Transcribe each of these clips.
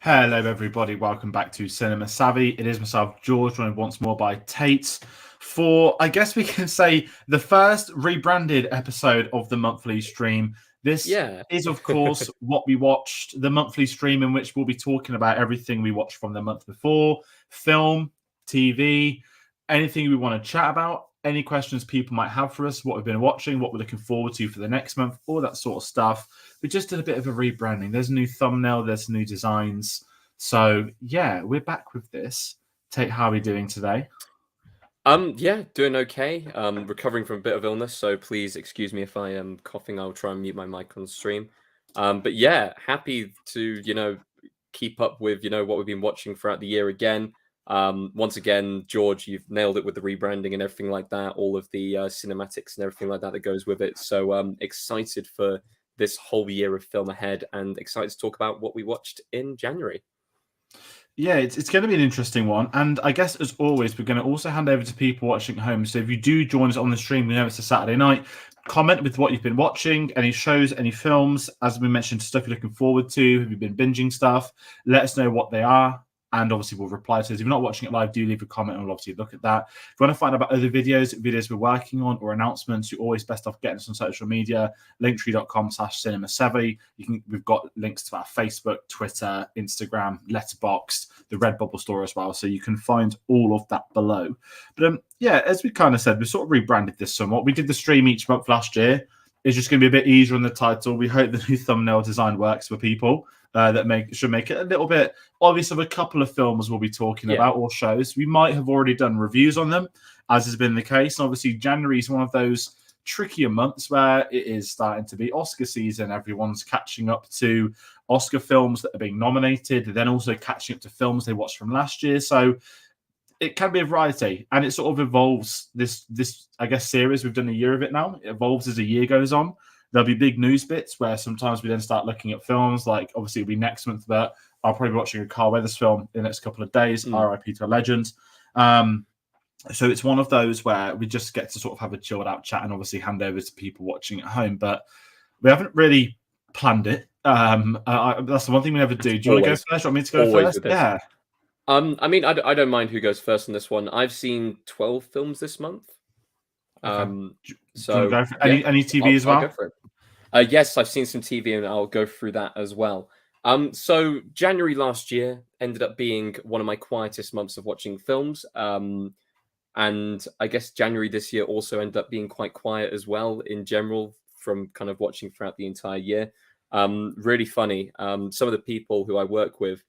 Hello, everybody. Welcome back to Cinema Savvy. It is myself, George, joined once more by Tayte for, I guess we can say, the first rebranded episode of the monthly stream. This is, of course, what we watched, the monthly stream in which we'll be talking about everything we watched from the month before, film, TV, anything we want to chat about, any questions people might have for us, what we've been watching, what we're looking forward to for the next month, all that sort of stuff. We just did a bit of a rebranding. There's a new thumbnail, there's new designs. So, yeah, we're back with this. Tate, how are we doing today? Yeah, doing okay. Recovering from a bit of illness, so please excuse me if I am coughing. I'll try and mute my mic on stream. But yeah, happy to keep up with what we've been watching throughout the year again. Once again, George, you've nailed it with the rebranding and everything like that, all of the cinematics and everything like that that goes with it. So excited for this whole year of film ahead and excited to talk about what we watched in January. Yeah, it's going to be an interesting one. And I guess, as always, we're going to also hand over to people watching at home. So if you do join us on the stream, we know it's a Saturday night. Comment with what you've been watching, any shows, any films, as we mentioned, stuff you're looking forward to. Have you been binging stuff? Let us know what they are. And obviously, we'll reply to those. If you're not watching it live, do leave a comment and we'll obviously look at that. If you want to find out about other videos we're working on, or announcements, you're always best off getting us on social media, linktree.com/cinemasavvy. We've got links to our Facebook, Twitter, Instagram, Letterboxd, the Redbubble store as well. So you can find all of that below. But yeah, as we kind of said, we sort of rebranded this somewhat. We did the stream each month last year. It's just going to be a bit easier on the title. We hope the new thumbnail design works for people. That should make it a little bit obvious of a couple of films we'll be talking about, or shows. We might have already done reviews on them, as has been the case. And obviously, January is one of those trickier months where it is starting to be Oscar season. Everyone's catching up to Oscar films that are being nominated, then also catching up to films they watched from last year. So it can be a variety, and it sort of evolves. This I guess series, we've done a year of it now. It evolves as the year goes on. There'll be big news bits where sometimes we then start looking at films, like obviously it'll be next month, but I'll probably be watching a Carl Weathers film in the next couple of days, RIP to a legend. So it's one of those where we just get to sort of have a chilled out chat and obviously hand over to people watching at home, but we haven't really planned it. That's the one thing we never do. Do you want to go first? Do you want me to go first? Yeah. I mean, I don't mind who goes first on this one. I've seen 12 films this month. Okay. So go for any TV as well? I'll go for it. Yes, I've seen some TV and I'll go through that as well. So January last year ended up being one of my quietest months of watching films. And I guess January this year also ended up being quite quiet as well in general from kind of watching throughout the entire year. Really funny. Some of the people who I work with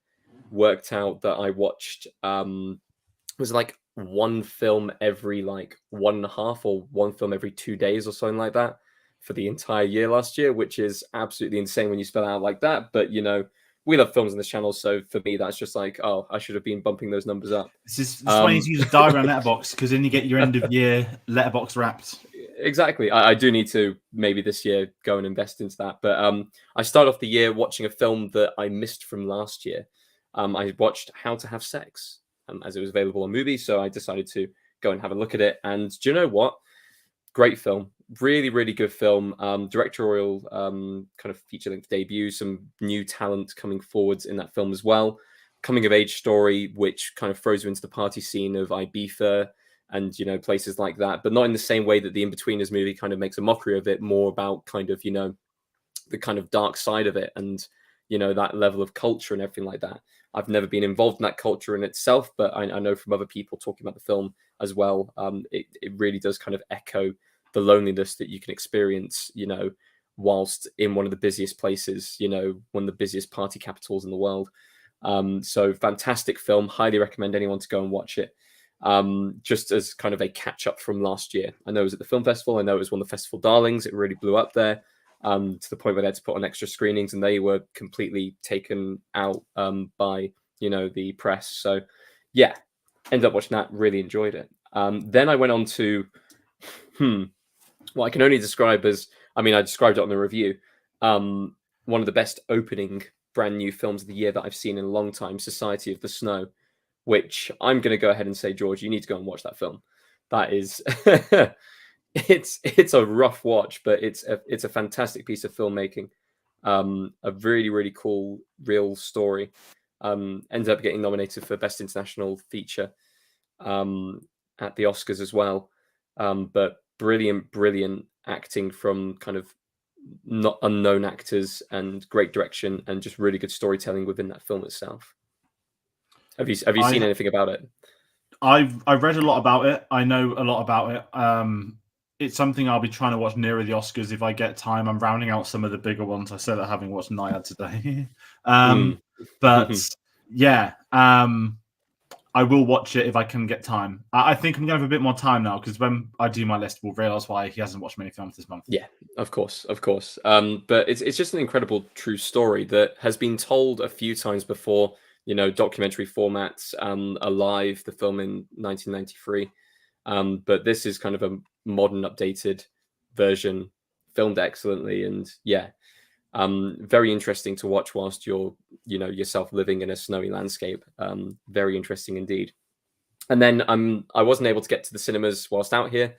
worked out that I watched was like one film every like 1.5 or one film every 2 days or something like that for the entire year last year, which is absolutely insane when you spell it out like that. But we love films on this channel, so for me that's just like, oh, I should have been bumping those numbers up. This is why you use a diary on Letterboxd, because then you get your end of year Letterboxd wrapped. Exactly. I do need to maybe this year go and invest into that. But I started off the year watching a film that I missed from last year. I watched How to Have Sex as it was available on Mubi, so I decided to go and have a look at it. And do you know what? Great film. Really, really good film. Directorial kind of feature-length debut. Some new talent coming forwards in that film as well. Coming-of-age story, which kind of throws you into the party scene of Ibiza and, places like that. But not in the same way that the In-Betweeners movie kind of makes a mockery of it. More about kind of, the kind of dark side of it and, that level of culture and everything like that. I've never been involved in that culture in itself, but I know from other people talking about the film as well, it really does kind of echo the loneliness that you can experience, whilst in one of the busiest places, one of the busiest party capitals in the world. So fantastic film. Highly recommend anyone to go and watch it. Just as kind of a catch up from last year. I know it was at the film festival. I know it was one of the festival darlings. It really blew up there. To the point where they had to put on extra screenings and they were completely taken out by, the press. So yeah, ended up watching that, really enjoyed it. Then I went on to, what I can only describe as, I described it on the review, one of the best opening brand new films of the year that I've seen in a long time, Society of the Snow, which I'm going to go ahead and say, George, you need to go and watch that film. That is... It's a rough watch, but it's a fantastic piece of filmmaking. A really, really cool, real story. Ended up getting nominated for Best International Feature at the Oscars as well. But brilliant acting from kind of not unknown actors, and great direction, and just really good storytelling within that film itself. Have you seen anything about it? I've read a lot about it. I know a lot about it. It's something I'll be trying to watch nearer the Oscars if I get time. I'm rounding out some of the bigger ones. I said that having watched Naiad today. But yeah, I will watch it if I can get time. I think I'm going to have a bit more time now, because when I do my list, we'll realize why he hasn't watched many films this month. Yeah, of course. But it's just an incredible true story that has been told a few times before. Documentary formats. Alive, the film in 1993. But this is kind of a modern, updated version, filmed excellently, and yeah, very interesting to watch whilst you're, yourself living in a snowy landscape. Very interesting indeed. And then I wasn't able to get to the cinemas whilst out here.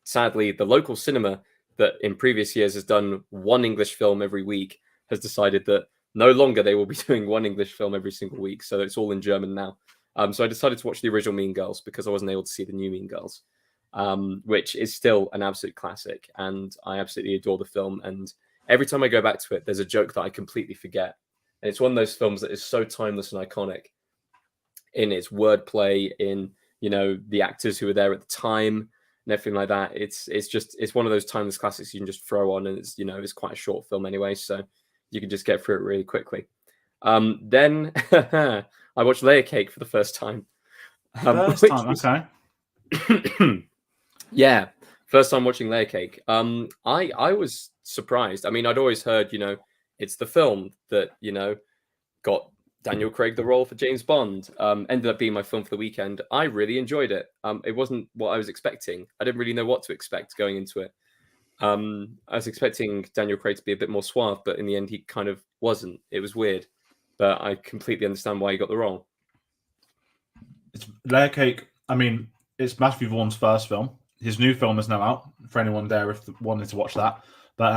Sadly, the local cinema that in previous years has done one English film every week has decided that no longer they will be doing one English film every single week. So it's all in German now. So I decided to watch the original Mean Girls because I wasn't able to see the new Mean Girls, which is still an absolute classic. And I absolutely adore the film. And every time I go back to it, there's a joke that I completely forget. And it's one of those films that is so timeless and iconic in its wordplay, in, the actors who were there at the time and everything like that. It's one of those timeless classics you can just throw on, and it's, it's quite a short film anyway, so you can just get through it really quickly. Then I watched Layer Cake for the first time. Okay. Yeah, first time watching Layer Cake. I was surprised. I mean, I'd always heard, it's the film that, got Daniel Craig the role for James Bond. Ended up being my film for the weekend. I really enjoyed it. It wasn't what I was expecting. I didn't really know what to expect going into it. I was expecting Daniel Craig to be a bit more suave, but in the end, he kind of wasn't. It was weird, but I completely understand why he got the role. It's Layer Cake. I mean, it's Matthew Vaughn's first film. His new film is now out for anyone there if wanted to watch that. But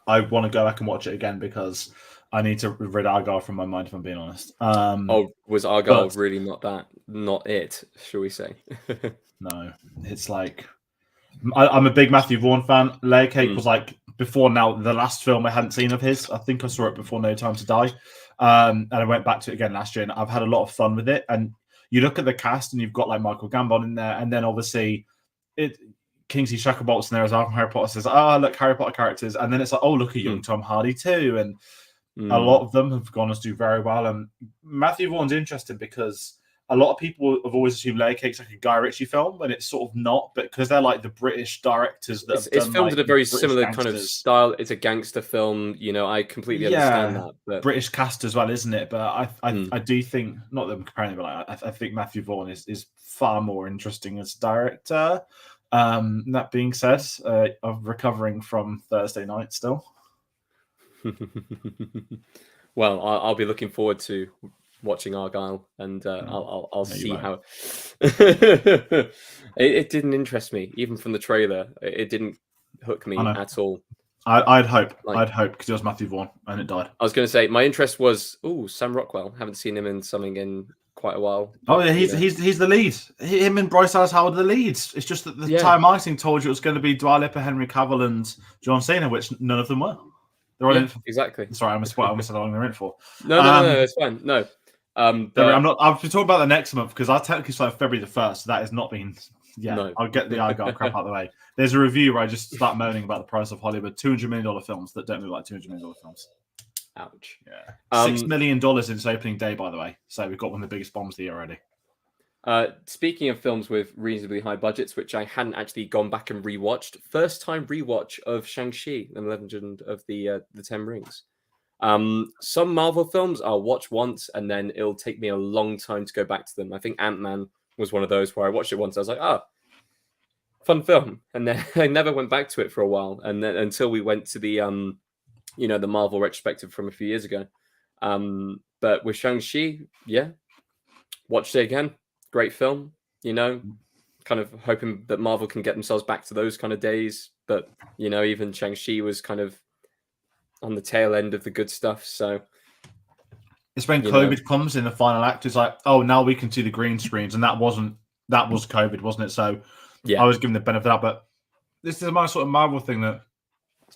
I want to go back and watch it again because I need to rid Argyle from my mind, if I'm being honest. Was Argyle really not it, shall we say? No, it's like I'm a big Matthew Vaughn fan. Layer Cake was like before now the last film I hadn't seen of his. I think I saw it before No Time to Die, and I went back to it again last year, and I've had a lot of fun with it. And you look at the cast, and you've got like Michael Gambon in there, and then obviously Kingsley Shacklebolt in there as well from Harry Potter. Says, "Oh, look, Harry Potter characters," and then it's like, "Oh, look at young Tom Hardy too," and a lot of them have gone on to do very well. And Matthew Vaughn's interesting because a lot of people have always assumed Layer Cake's like a Guy Ritchie film, and it's sort of not, but because they're like the British directors that it's filmed in a very similar kind of style. It's a gangster film, I completely understand that. But British cast as well, isn't it? But I do think, not that I'm comparing it, but I think Matthew Vaughn is far more interesting as a director. That being said, I'm recovering from Thursday night still. Well, I'll be looking forward to watching Argyle, and I'll see how it didn't interest me even from the trailer. It didn't hook me at all. I'd hope because it was Matthew Vaughn and it died. I was going to say my interest was Sam Rockwell. Haven't seen him in something in quite a while. Oh yeah, he's the lead. Him and Bryce Dallas Howard are the leads. It's just that the time marketing told you it was going to be Dua Lipa, Henry Cavill, and John Cena, which none of them were. They're all in for... Exactly. Sorry, I almost said how long they're in for. No, it's fine. No. I'm not. I'll be talking about the next month because I technically started February the 1st. So that has not been. Yeah, no. I'll get the Argyle crap out of the way. There's a review where I just start moaning about the price of Hollywood $200 million films that don't look like $200 million films. Ouch. Yeah. $6 million in its opening day, by the way. So we've got one of the biggest bombs of the year already. Speaking of films with reasonably high budgets, which I hadn't actually gone back and rewatched, first time rewatch of Shang-Chi and the Legend of the Ten Rings. Some Marvel films I'll watch once and then it'll take me a long time to go back to them. I think Ant-Man was one of those where I watched it once. I was like, fun film. And then I never went back to it for a while. And then until we went to the, the Marvel retrospective from a few years ago. But with Shang-Chi, watched it again. Great film, kind of hoping that Marvel can get themselves back to those kind of days. But, even Shang-Chi was kind of on the tail end of the good stuff. So, It's when You know, COVID comes in the final act. It's like, oh, now we can see the green screens, and that was COVID, wasn't it? So I yeah, was given the benefit of that. But this is my sort of Marvel thing that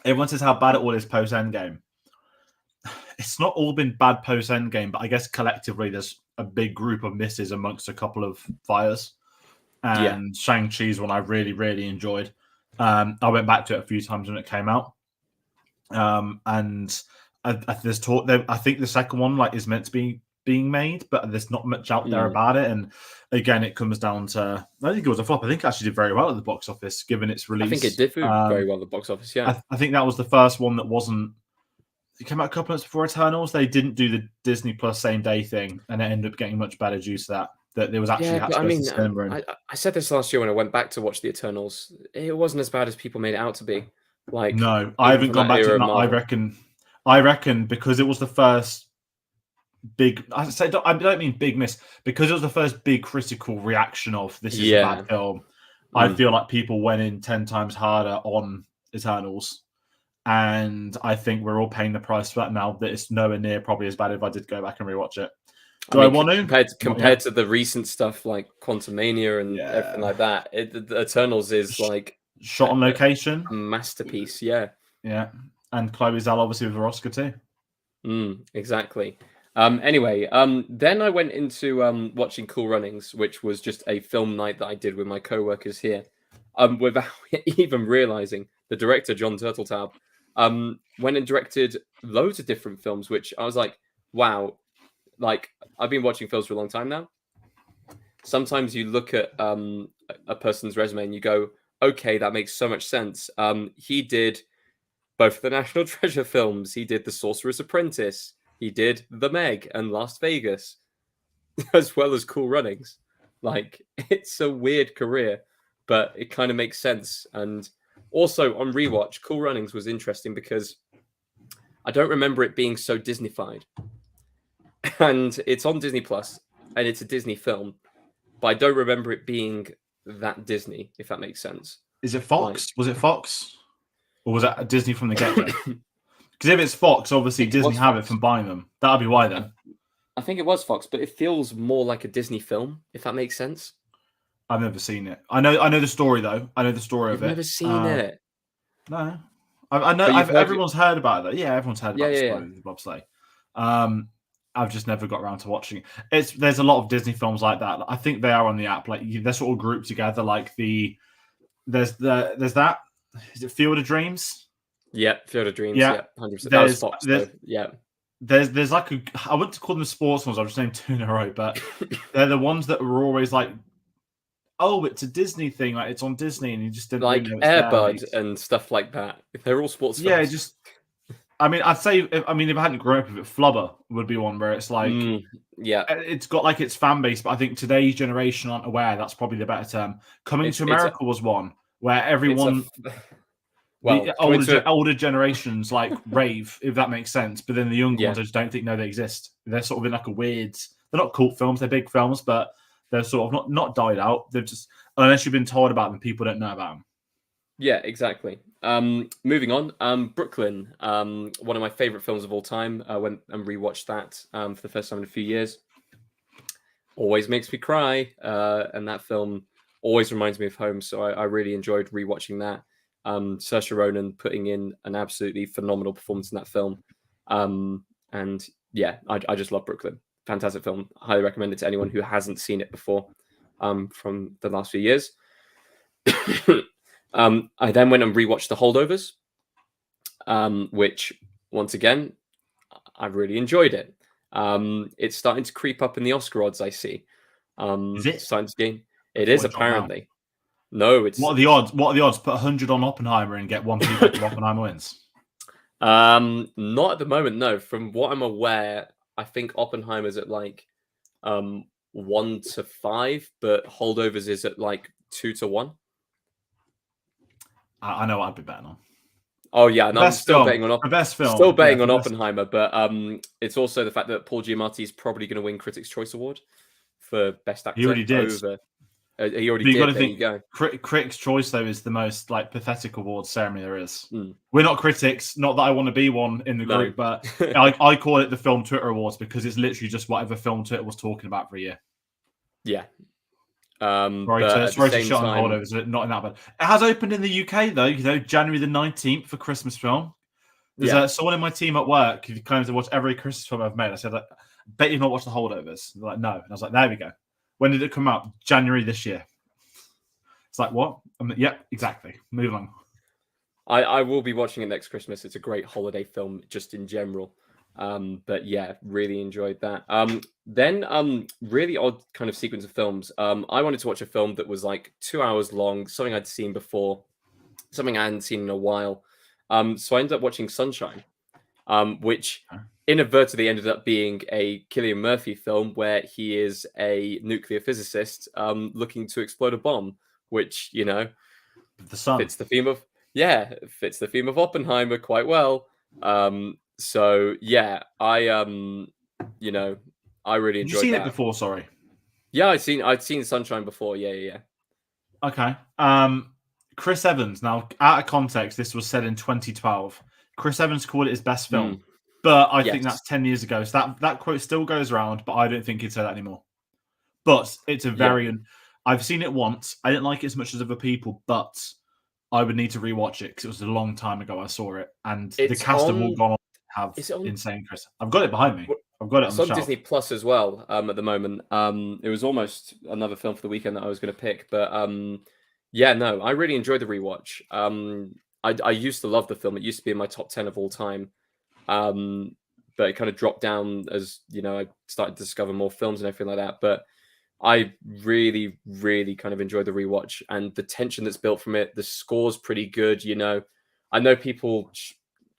everyone says how bad it all is post Endgame. It's not all been bad post Endgame, but I guess collectively there's a big group of misses amongst a couple of fires. yeah. And Shang-Chi's one I really, really enjoyed. I went back to it a few times when it came out. And there's talk. I think the second one is meant to be being made, but there's not much out there about it. And again, it comes down to I think it was a flop. I think it actually did very well at the box office given its release. I think it did very well at the box office. Yeah, I think that was the first one that wasn't. It came out a couple months before Eternals. They didn't do the Disney Plus same day thing, and it ended up getting much better due to that. That there was actually yeah. But I I said this last year when I went back to watch the Eternals. It wasn't as bad as people made it out to be. Like, no, I haven't gone back to it. I reckon because it was the first big. I don't mean big miss because it was the first big critical reaction of this is a bad film. I feel like people went in 10 times harder on Eternals. And I think we're all paying the price for that now. That it's nowhere near probably as bad if I did go back and rewatch it. I want to compared to the recent stuff like Quantumania and everything like that. The Eternals is like shot on location, a masterpiece. Yeah, yeah. And Chloe Zhao obviously with her Oscar too. Exactly. Anyway, then I went into watching Cool Runnings, which was just a film night that I did with my co-workers here, without even realizing the director John Turteltaub went and directed loads of different films, which I was like, wow. Like, I've been watching films for a long time now. Sometimes you look at a person's resume and you go, okay, that makes so much sense. He did both the National Treasure films. He did The Sorcerer's Apprentice. He did The Meg and Las Vegas, as well as Cool Runnings. Like, it's a weird career, but it kind of makes sense. And also on rewatch, Cool Runnings was interesting because I don't remember it being so Disney-fied. And it's on Disney Plus, and it's a Disney film, but I don't remember it being that Disney, if that makes sense. Is it Fox? Was it Fox? Or was that Disney from the get-go? Because if it's Fox, obviously Disney have it from buying them. That'll be why then. I think it was Fox, but it feels more like a Disney film, if that makes sense. I've never seen it. I know the story though. I know the story of it. You've never seen it? No. I know everyone's heard about it. Yeah, everyone's heard about the story of bobsleigh. I've just never got around to watching it. There's a lot of Disney films like that. I think they are on the app. Like they're sort of grouped together. Like there's that. Is it Field of Dreams? Yeah, Field of Dreams. Yeah, 100%. That was Fox. Yeah. There's like I wouldn't call them sports ones. I've just named two in a row, but they're the ones that were always like, oh, it's a Disney thing. Like it's on Disney, and you just didn't like really know Air Bud and stuff like that. If they're all sports films. Yeah, just. I mean, I'd say, if I hadn't grown up with it, Flubber would be one where it's like, it's got like its fan base, but I think today's generation aren't aware. That's probably the better term. Coming to America was one where everyone, older generations like rave, if that makes sense. But then the younger ones, I just don't think know they exist. They're sort of in like a weird. They're not cult films; they're big films, but they're sort of not died out. They've just unless you've been told about them, people don't know about them. Yeah, exactly. Moving on, Brooklyn, one of my favorite films of all time. I went and rewatched that for the first time in a few years. Always makes me cry, and that film always reminds me of home. So I really enjoyed rewatching that. Saoirse Ronan putting in an absolutely phenomenal performance in that film, and yeah, I just love Brooklyn. Fantastic film. Highly recommend it to anyone who hasn't seen it before. From the last few years. I then went and rewatched The Holdovers, which, once again, I really enjoyed it. It's starting to creep up in the Oscar odds, I see. Is it? Starting to gain. It is, apparently. No, it's... What are the odds? Put 100 on Oppenheimer and get one people if Oppenheimer wins? Not at the moment, no. From what I'm aware, I think Oppenheimer's at like 1 to 5, but Holdovers is at like 2 to 1. I know what I'd be betting on. Oh yeah, no, I'm still betting on the best film. Still betting on Oppenheimer, but it's also the fact that Paul Giamatti is probably going to win Critics' Choice Award for Best Actor. He already did. He already But you got did. to There you think, go. Critics' Choice though is the most like pathetic award ceremony there is. Mm. We're not critics, not that I want to be one in the No. group, but I call it the Film Twitter Awards because it's literally just whatever film Twitter was talking about for a year. Yeah. Sorry but to at the same shut on time, holdovers, not in that bad. It has opened in the UK though. January the 19th for Christmas film. There's someone in my team at work who claims to watch every Christmas film I've made. I said, I bet you've not watched the holdovers. They're like, no. And I was like, there we go. When did it come out? January this year. It's like, what? Yep, exactly. Move on. I will be watching it next Christmas. It's a great holiday film, just in general. But yeah, really enjoyed that. Then really odd kind of sequence of films. I wanted to watch a film that was like 2 hours long, something I'd seen before, something I hadn't seen in a while. So I ended up watching Sunshine, which inadvertently ended up being a Cillian Murphy film where he is a nuclear physicist looking to explode a bomb, which, you know, the sun fits the theme of Oppenheimer quite well. So yeah, I you know, I really enjoyed seen that. it before? Sorry. Yeah, I'd seen Sunshine before. Yeah. Okay. Chris Evans. Now, out of context, this was said in 2012. Chris Evans called it his best film, but I think that's 10 years ago. So that quote still goes around, but I don't think he'd say that anymore. But it's a very. I've seen it once. I didn't like it as much as other people, but I would need to rewatch it because it was a long time ago I saw it, and the cast have all gone on to have insane Chris. I've got it behind me. I've got it on the shelf. Disney Plus as well at the moment. It was almost another film for the weekend that I was going to pick, but yeah, no, I really enjoyed the rewatch. I used to love the film. It used to be in my top 10 of all time, but it kind of dropped down as, you know, I started to discover more films and everything like that. But I really, really kind of enjoyed the rewatch and the tension that's built from it. The score's pretty good, you know. I know people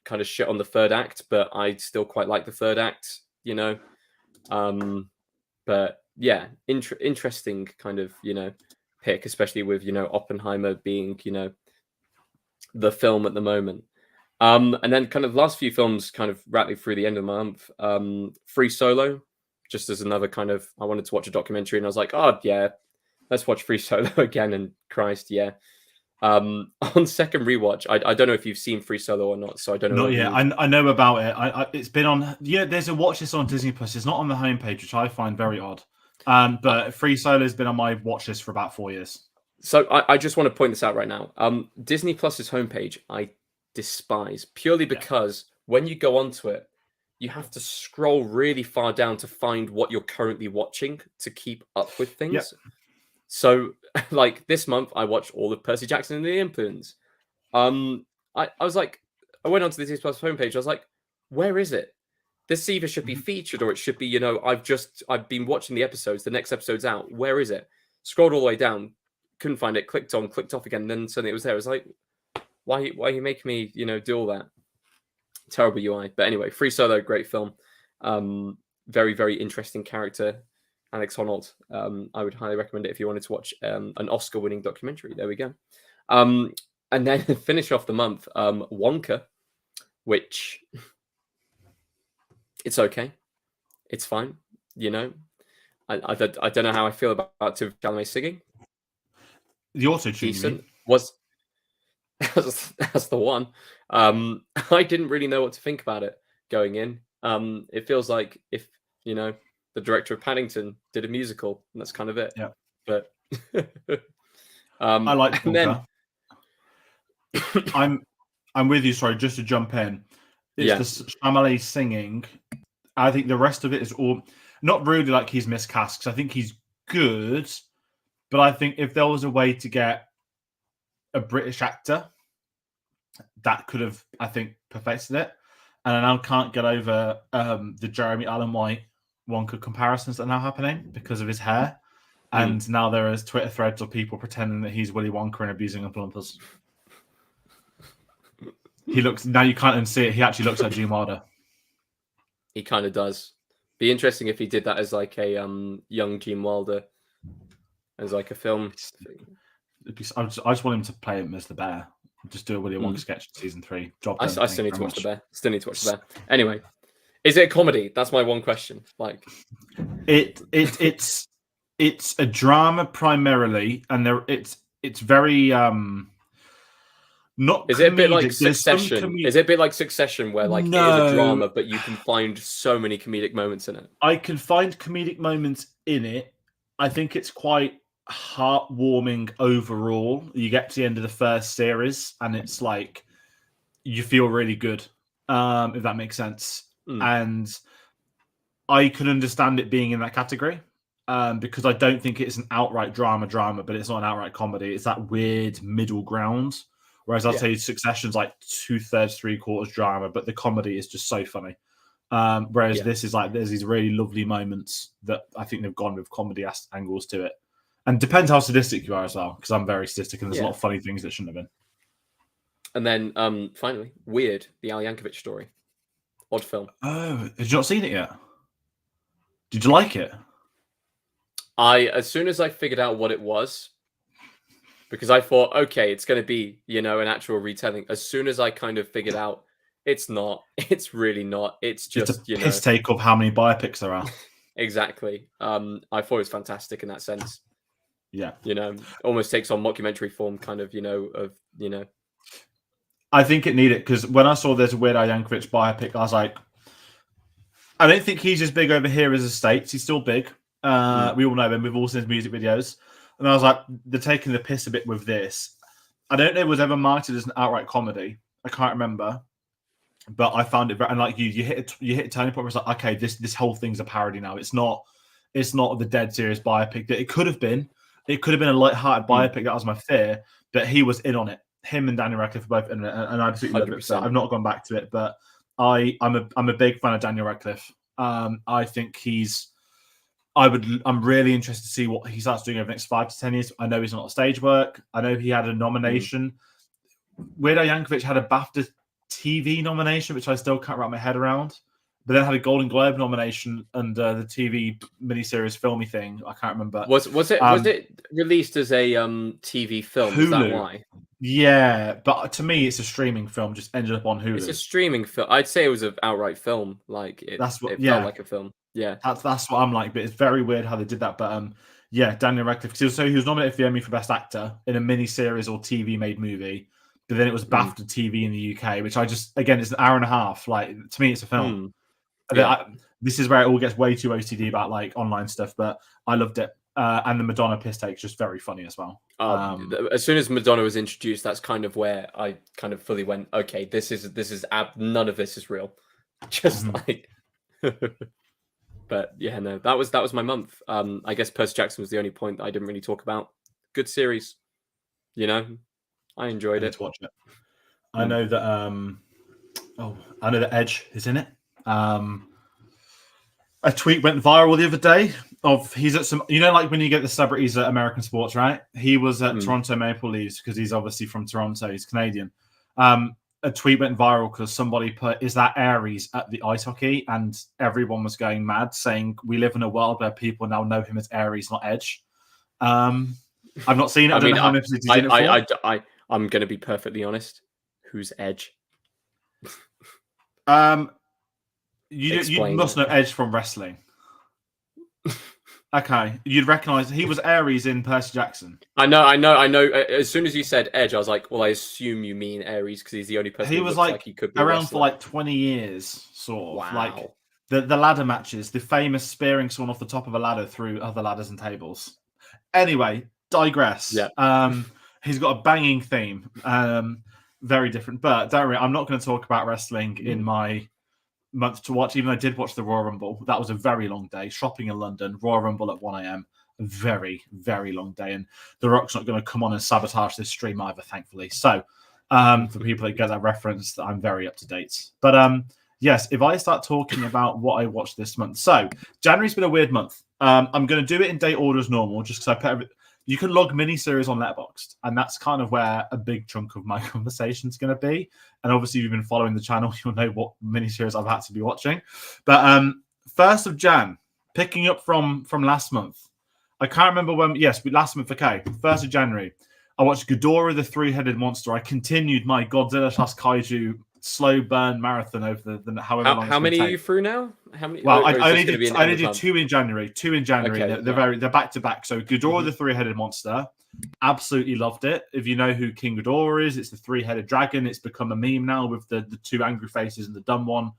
kind of shit on the third act, but I still quite like the third act, you know. But yeah, interesting kind of, you know, pick, especially with, you know, Oppenheimer being, you know, the film at the moment. And then kind of last few films kind of rattling through the end of the month. Free Solo, just as another kind of, I wanted to watch a documentary and I was like, oh yeah, let's watch Free Solo again. And Christ, yeah. On second rewatch, I don't know if you've seen Free Solo or not, so I don't know. Not yet. I know about it. It's been on. Yeah, there's a watch list on Disney Plus. It's not on the homepage, which I find very odd. But Free Solo has been on my watch list for about 4 years. So I just want to point this out right now. Disney Plus's homepage I despise purely because when you go onto it, you have to scroll really far down to find what you're currently watching to keep up with things. Yep. So, like this month, I watched all of Percy Jackson and the Olympians. I was like, I went onto the Disney Plus homepage. I was like, where is it? This either should be featured or it should be, you know, I've been watching the episodes. The next episode's out. Where is it? Scrolled all the way down, couldn't find it. Clicked off again. And then suddenly it was there. I was like, why are you making me, you know, do all that? Terrible UI. But anyway, Free Solo, great film. Very, very interesting character. Alex Honnold. I would highly recommend it if you wanted to watch an Oscar-winning documentary. There we go. And then finish off the month, Wonka, which it's okay. It's fine. You know, I don't know how I feel about Timothée Chalamet singing. The auto-tune, decent was that's the one. I didn't really know what to think about it going in. It feels like if, you know, the director of Paddington did a musical, and that's kind of it. Yeah. But I like Wonka. I'm with you. Sorry, just to jump in. It's the Chalamet singing. I think the rest of it is all not really like he's miscast because I think he's good, but I think if there was a way to get a British actor, that could have, I think, perfected it. And I now can't get over the Jeremy Allen White Wonka comparisons that are now happening because of his hair. And now there is Twitter threads of people pretending that he's Willy Wonka and abusing Oompa Loompas. He looks, now you can't unsee it, he actually looks like Gene Wilder. He kind of does. Be interesting if he did that as like a young Gene Wilder, as like a film. I just want him to play him as the bear. Just do a Willy Wonka sketch in season 3. Job done. I still need to watch the bear. Still need to watch the bear. Anyway, is it a comedy? That's my one question. Like, it's It's a drama primarily, and it's very not Is it a bit like comedic. There's some Succession? Is it a bit like Succession, where like it is a No, drama, but you can find so many comedic moments in it? I can find comedic moments in it. I think it's quite heartwarming overall. You get to the end of the first series, and it's like you feel really good, if that makes sense. Mm. And I can understand it being in that category, because I don't think it's an outright drama, but it's not an outright comedy. It's that weird middle ground. Whereas I'd Yeah. say Succession's like 2/3, 3/4 drama, but the comedy is just so funny. Whereas Yeah. this is like there's these really lovely moments that I think they've gone with comedy angles to it. And depends how sadistic you are as well, because I'm very sadistic and there's a lot of funny things that shouldn't have been. And then finally, Weird, the Al Yankovic story. Odd film. Oh, had you not seen it yet? Did you like it? As soon as I figured out what it was, because I thought, okay, it's going to be, an actual retelling. As soon as I kind of figured out, it's not. It's really not. It's just, It's a piss take of how many biopics there are. Exactly. I thought it was fantastic in that sense. Yeah. Almost takes on mockumentary form, kind of, I think it needed, because when I saw there's a Weird Al Yankovic biopic, I was like, I don't think he's as big over here as the States. He's still big. We all know him. We've all seen his music videos. And I was like, they're taking the piss a bit with this. I don't know if it was ever marketed as an outright comedy. I can't remember. But I found it very, and like you hit a turning point where it's like, okay, this whole thing's a parody now. It's not the dead serious biopic that it could have been. It could have been a light-hearted biopic. That was my fear. But he was in on it. Him and Daniel Radcliffe are both in it, and I absolutely love it. So I've not gone back to it, but I'm a big fan of Daniel Radcliffe. I think I'm really interested to see what he starts doing over the next 5 to 10 years. I know he's not stage work. I know he had a nomination. Weird Al Yankovic had a BAFTA TV nomination, which I still can't wrap my head around. But then had a Golden Globe nomination and the TV miniseries filmy thing. I can't remember. Was it released as a TV film? Hulu. Is that why? Yeah, but to me, it's a streaming film. Just ended up on Hulu. It's a streaming film. I'd say it was an outright film. Like it felt like a film. Yeah, that's what I'm like. But it's very weird how they did that. But yeah, Daniel Radcliffe. So he was nominated for the Emmy for Best Actor in a miniseries or TV made movie. But then it was BAFTA TV in the UK, which it's an hour and a half. Like to me, it's a film. This is where it all gets way too OCD about like online stuff, but I loved it. And the Madonna piss take is just very funny as well. As soon as Madonna was introduced, that's kind of where I kind of fully went, okay, this is none of this is real. Just like, but yeah, no, that was my month. I guess Percy Jackson was the only point that I didn't really talk about. Good series, I enjoyed it. To watch it. I know that. I know that Edge is in it. A tweet went viral the other day of he's at some, like when you get the celebrities at American sports, right? He was at Toronto Maple Leafs because he's obviously from Toronto. He's Canadian. A tweet went viral because somebody put, "Is that Aries at the ice hockey?" And everyone was going mad, saying we live in a world where people now know him as Aries, not Edge. I've not seen it. I don't know how many episodes he's in it for. I'm going to be perfectly honest. Who's Edge? You must know Edge from wrestling. Okay, you'd recognize he was Aries in Percy Jackson. I know. As soon as you said Edge, I was like, well, I assume you mean Aries because he's the only person. He was like he could be around for like 20 years, sort of. Wow. Like the ladder matches, the famous spearing someone off the top of a ladder through other ladders and tables. Anyway, digress. Yeah. He's got a banging theme. Very different, but don't worry, I'm not going to talk about wrestling in my month to watch, even though I did watch the Royal Rumble. That was a very long day. Shopping in London, Royal Rumble at 1 a.m. A very, very long day. And The Rock's not going to come on and sabotage this stream either, thankfully. So for people that get that reference, I'm very up to date. But yes, if I start talking about what I watched this month. So January's been a weird month. I'm going to do it in date order as normal, just because I put you can log miniseries on Letterboxd, and that's kind of where a big chunk of my conversation is going to be. And obviously, if you've been following the channel, you'll know what miniseries I've had to be watching. But 1st of Jan, picking up from last month. I can't remember when. Yes, last month. Okay, 1st of January. I watched Ghidorah the Three-Headed Monster. I continued my Godzilla / Kaiju slow burn marathon over the however long. How many are you through now? How many? Well, I only did two in January. Two in January. Okay, They're back to back. So Ghidorah, the three-headed monster, absolutely loved it. If you know who King Ghidorah is, it's the three-headed dragon. It's become a meme now with the two angry faces and the dumb one.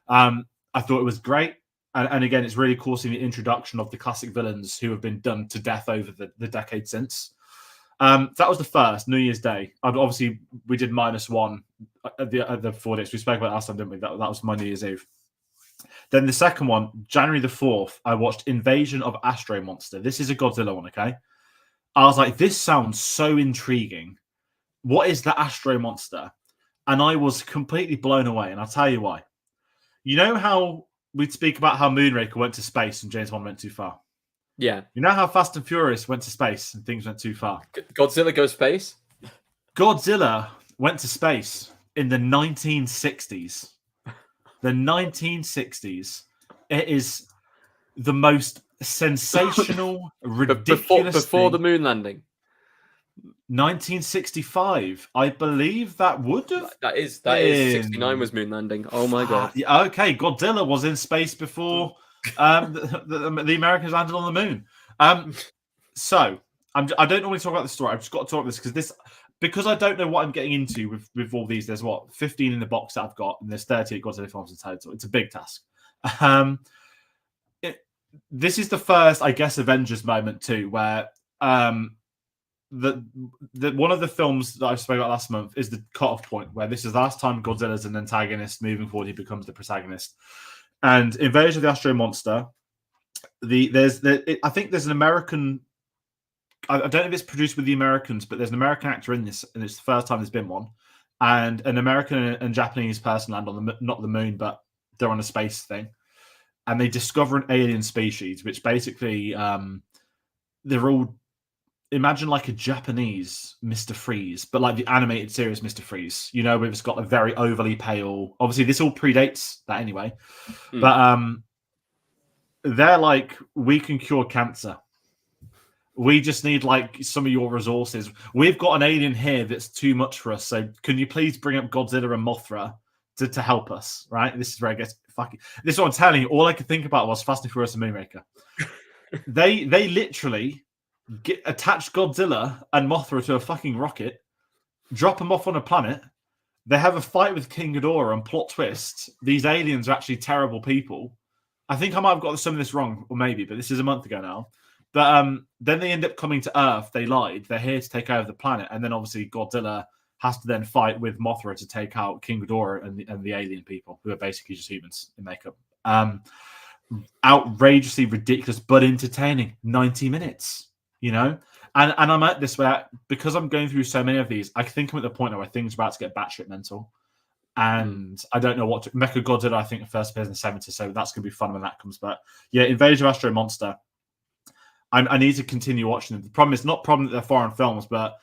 I thought it was great. And again, it's really cool seeing the introduction of the classic villains who have been done to death over the decade since. That was the first New Year's Day. Obviously, we did -1 at the 4 days. We spoke about it last time, didn't we? That was my New Year's Eve. Then the second one, January the 4th, I watched Invasion of Astro Monster. This is a Godzilla one, okay? I was like, this sounds so intriguing. What is the Astro Monster? And I was completely blown away, and I'll tell you why. You know how we'd speak about how Moonraker went to space and James Bond went too far? Yeah. You know how Fast and Furious went to space and things went too far? Godzilla goes space? Godzilla went to space in the 1960s. The 1960s. It is the most sensational, ridiculous before the moon landing. 1965. I believe that would have. That is 69 was moon landing. Oh my god. Yeah, okay, Godzilla was in space before the Americans landed on the moon. So I don't normally talk about this story. I've just got to talk about this because I don't know what I'm getting into with all these. There's 15 in the box that I've got, and there's 38 Godzilla films in total. It's a big task. This is the first, I guess, Avengers moment too, where the one of the films that I spoke about last month is the cutoff point, where this is the last time Godzilla's an antagonist. Moving forward, he becomes the protagonist. And Invasion of the Astro Monster. I think there's an American. I don't know if it's produced with the Americans, but there's an American actor in this, and it's the first time there's been one. And an American and Japanese person land on not the moon, but they're on a space thing, and they discover an alien species, which basically they're all. Imagine like a Japanese Mr. Freeze, but like the animated series Mr. Freeze, where it's got a very overly pale. Obviously, this all predates that anyway. But they're like, we can cure cancer. We just need like some of your resources. We've got an alien here that's too much for us. So can you please bring up Godzilla and Mothra to help us? Right? This is where I guess fucking. This is what I'm telling you. All I could think about was Fast and Furious and Moonraker. They literally attach Godzilla and Mothra to a fucking rocket, drop them off on a planet. They have a fight with King Ghidorah, and plot twist, these aliens are actually terrible people. I think I might have got some of this wrong, or maybe, but this is a month ago now. But then they end up coming to Earth. They lied. They're here to take over the planet, and then obviously Godzilla has to then fight with Mothra to take out King Ghidorah and the alien people, who are basically just humans in makeup. Outrageously ridiculous, but entertaining. 90 minutes. And I'm at this where, because I'm going through so many of these, I think I'm at the point where things are about to get batshit mental, and I don't know what to. Mecha Godzilla, I think, first appears in the 70s, so that's going to be fun when that comes. But yeah, Invasion of Astro Monster, I need to continue watching them. The problem is not that they're foreign films, but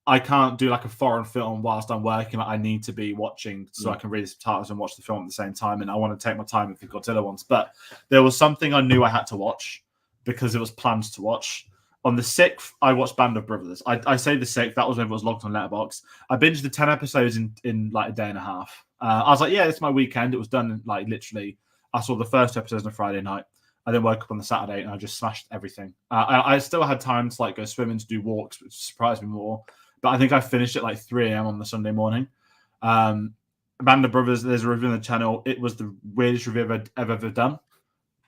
I can't do like a foreign film whilst I'm working. I need to be watching so I can read the subtitles and watch the film at the same time, and I want to take my time with the Godzilla ones. But there was something I knew I had to watch because it was planned to watch. On the 6th, I watched Band of Brothers. I say the 6th, that was when it was logged on Letterboxd. I binged the 10 episodes in like a day and a half. I was like, yeah, it's my weekend. It was done like literally. I saw the first episode on a Friday night. I then woke up on the Saturday and I just smashed everything. I still had time to like go swimming, to do walks, which surprised me more. But I think I finished at like 3 a.m. on the Sunday morning. Band of Brothers, there's a review on the channel. It was the weirdest review I've ever done,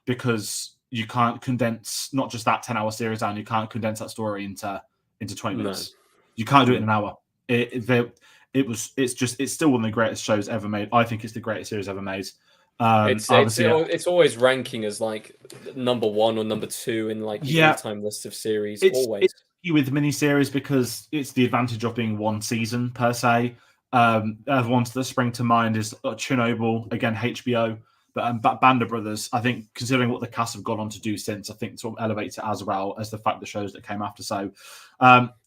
because you can't condense not just that 10-hour series down. You can't condense that story into 20 minutes. No. You can't do it in an hour. It's still one of the greatest shows ever made. I think it's the greatest series ever made. It's always ranking as like number 1 or number 2 in like the all-time list of series. Always with miniseries, because it's the advantage of being one season per se. Other ones that spring to mind is Chernobyl, again HBO. But Band of Brothers, I think, considering what the cast have gone on to do since, I think sort of elevates it as well as the fact the shows that came after. So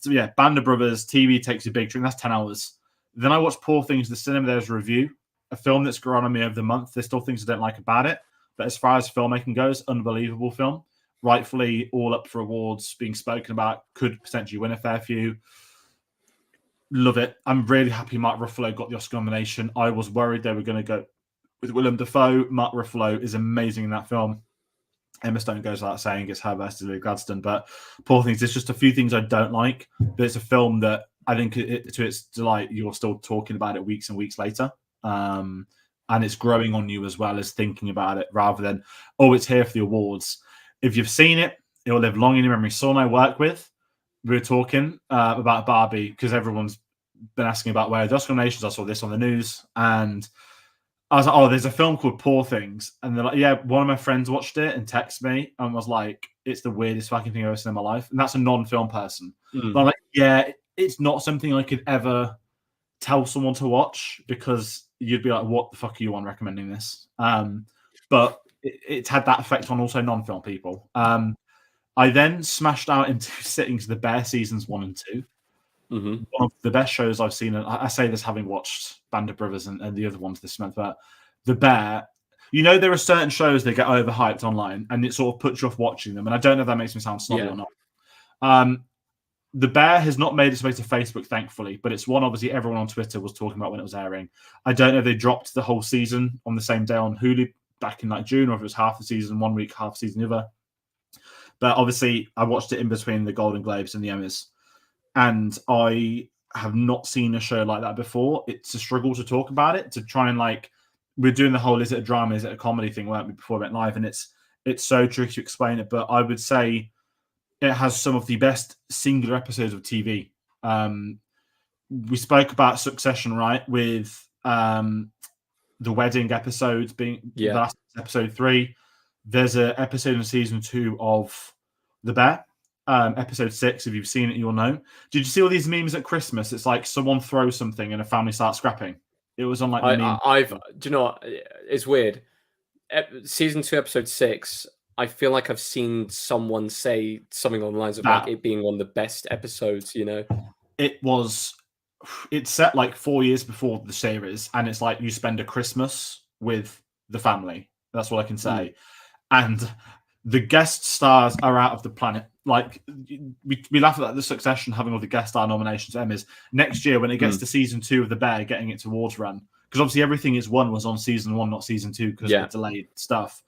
yeah, Band of Brothers, TV takes a big drink. That's 10 hours. Then I watched Poor Things in the cinema. There's a review, a film that's grown on me over the month. There's still things I don't like about it, but as far as filmmaking goes, unbelievable film. Rightfully all up for awards, being spoken about, could potentially win a fair few. Love it. I'm really happy Mark Ruffalo got the Oscar nomination. I was worried they were going to go with Willem Dafoe. Mark Ruffalo is amazing in that film. Emma Stone goes without saying it's her best as Lily Gladstone, but Poor Things, there's just a few things I don't like, but it's a film that I think to its delight, you're still talking about it weeks and weeks later. And it's growing on you as well as thinking about it rather than, oh, it's here for the awards. If you've seen it, it'll live long in your memory. Saul and I work with, we were talking about Barbie because everyone's been asking about where the Oscar nominations. I saw this on the news and I was like, oh, there's a film called Poor Things. And they're like, yeah, one of my friends watched it and texted me and was like, it's the weirdest fucking thing I've ever seen in my life. And that's a non-film person. But I'm like, yeah, it's not something I could ever tell someone to watch because you'd be like, what the fuck are you on recommending this? But it's had that effect on also non-film people. I then smashed out in 2 sittings The Bear seasons 1 and 2. Mm-hmm. One of the best shows I've seen. And I say this having watched Band of Brothers and the other ones this month, but The Bear, there are certain shows that get overhyped online and it sort of puts you off watching them. And I don't know if that makes me sound snobby or not. The Bear has not made its way to Facebook, thankfully, but it's one obviously everyone on Twitter was talking about when it was airing. I don't know if they dropped the whole season on the same day on Hulu back in like June, or if it was half the season 1 week, half the season the other. But obviously, I watched it in between the Golden Globes and the Emmys, and I have not seen a show like that before. It's a struggle to talk about it, to try and we're doing the whole is it a drama, is it a comedy thing, weren't we, before it went live, and it's so tricky to explain it. But I would say it has some of the best singular episodes of TV. We spoke about Succession, right, with the wedding episodes being the last episode 3. There's an episode in season 2 of The Bear, episode 6. If you've seen it, you'll know. Did you see all these memes at Christmas? It's like someone throws something and a family starts scrapping. It was on the meme. Do you know what? It's weird. Season 2, episode 6. I feel like I've seen someone say something on the lines of it being one of the best episodes. It's set 4 years before the series, and it's like you spend a Christmas with the family. That's what I can say. And the guest stars are out of the planet. We laugh at the Succession having all the guest star nominations, Emmys. Next year, when it gets to season 2 of The Bear, getting it towards run, because obviously everything is won was on season 1, not season 2, because of the delayed stuff.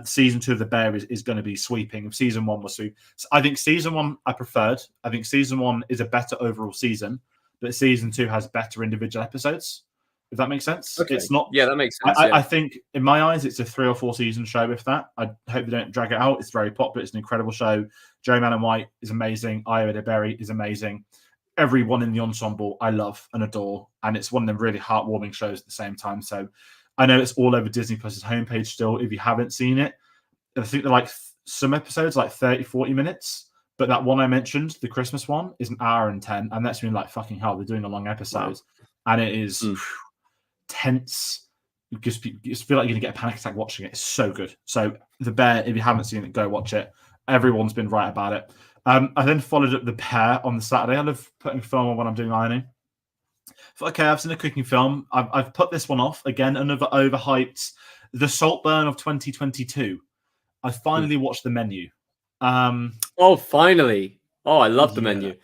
Season 2 of The Bear is going to be sweeping. If season 1 was sweep, I think season 1 I preferred. I think season 1 is a better overall season, but season 2 has better individual episodes. If that makes sense. Okay. It's not. Yeah, that makes sense. I think in my eyes, it's a 3 or 4 season show. If that, I hope they don't drag it out. It's very popular. It's an incredible show. Joe Mann-White is amazing. Io DeBerry is amazing. Everyone in the ensemble I love and adore, and it's one of them really heartwarming shows at the same time. So I know it's all over Disney Plus's homepage still. If you haven't seen it, I think they're some episodes 30, 40 minutes. But that one I mentioned, the Christmas one, is 1 hour and 10, and that's been fucking hell. They're doing a long episode, and it is tense. You just feel like you're gonna get a panic attack watching it. It's so good. So The Bear, if you haven't seen it, go watch it. Everyone's been right about it. I then followed up The Bear on the Saturday. I love putting film on when I'm doing ironing. Thought, okay, I've seen a cooking film. I've put this one off again. Another overhyped, The Saltburn of 2022. I finally watched The Menu. Finally! I love The Menu.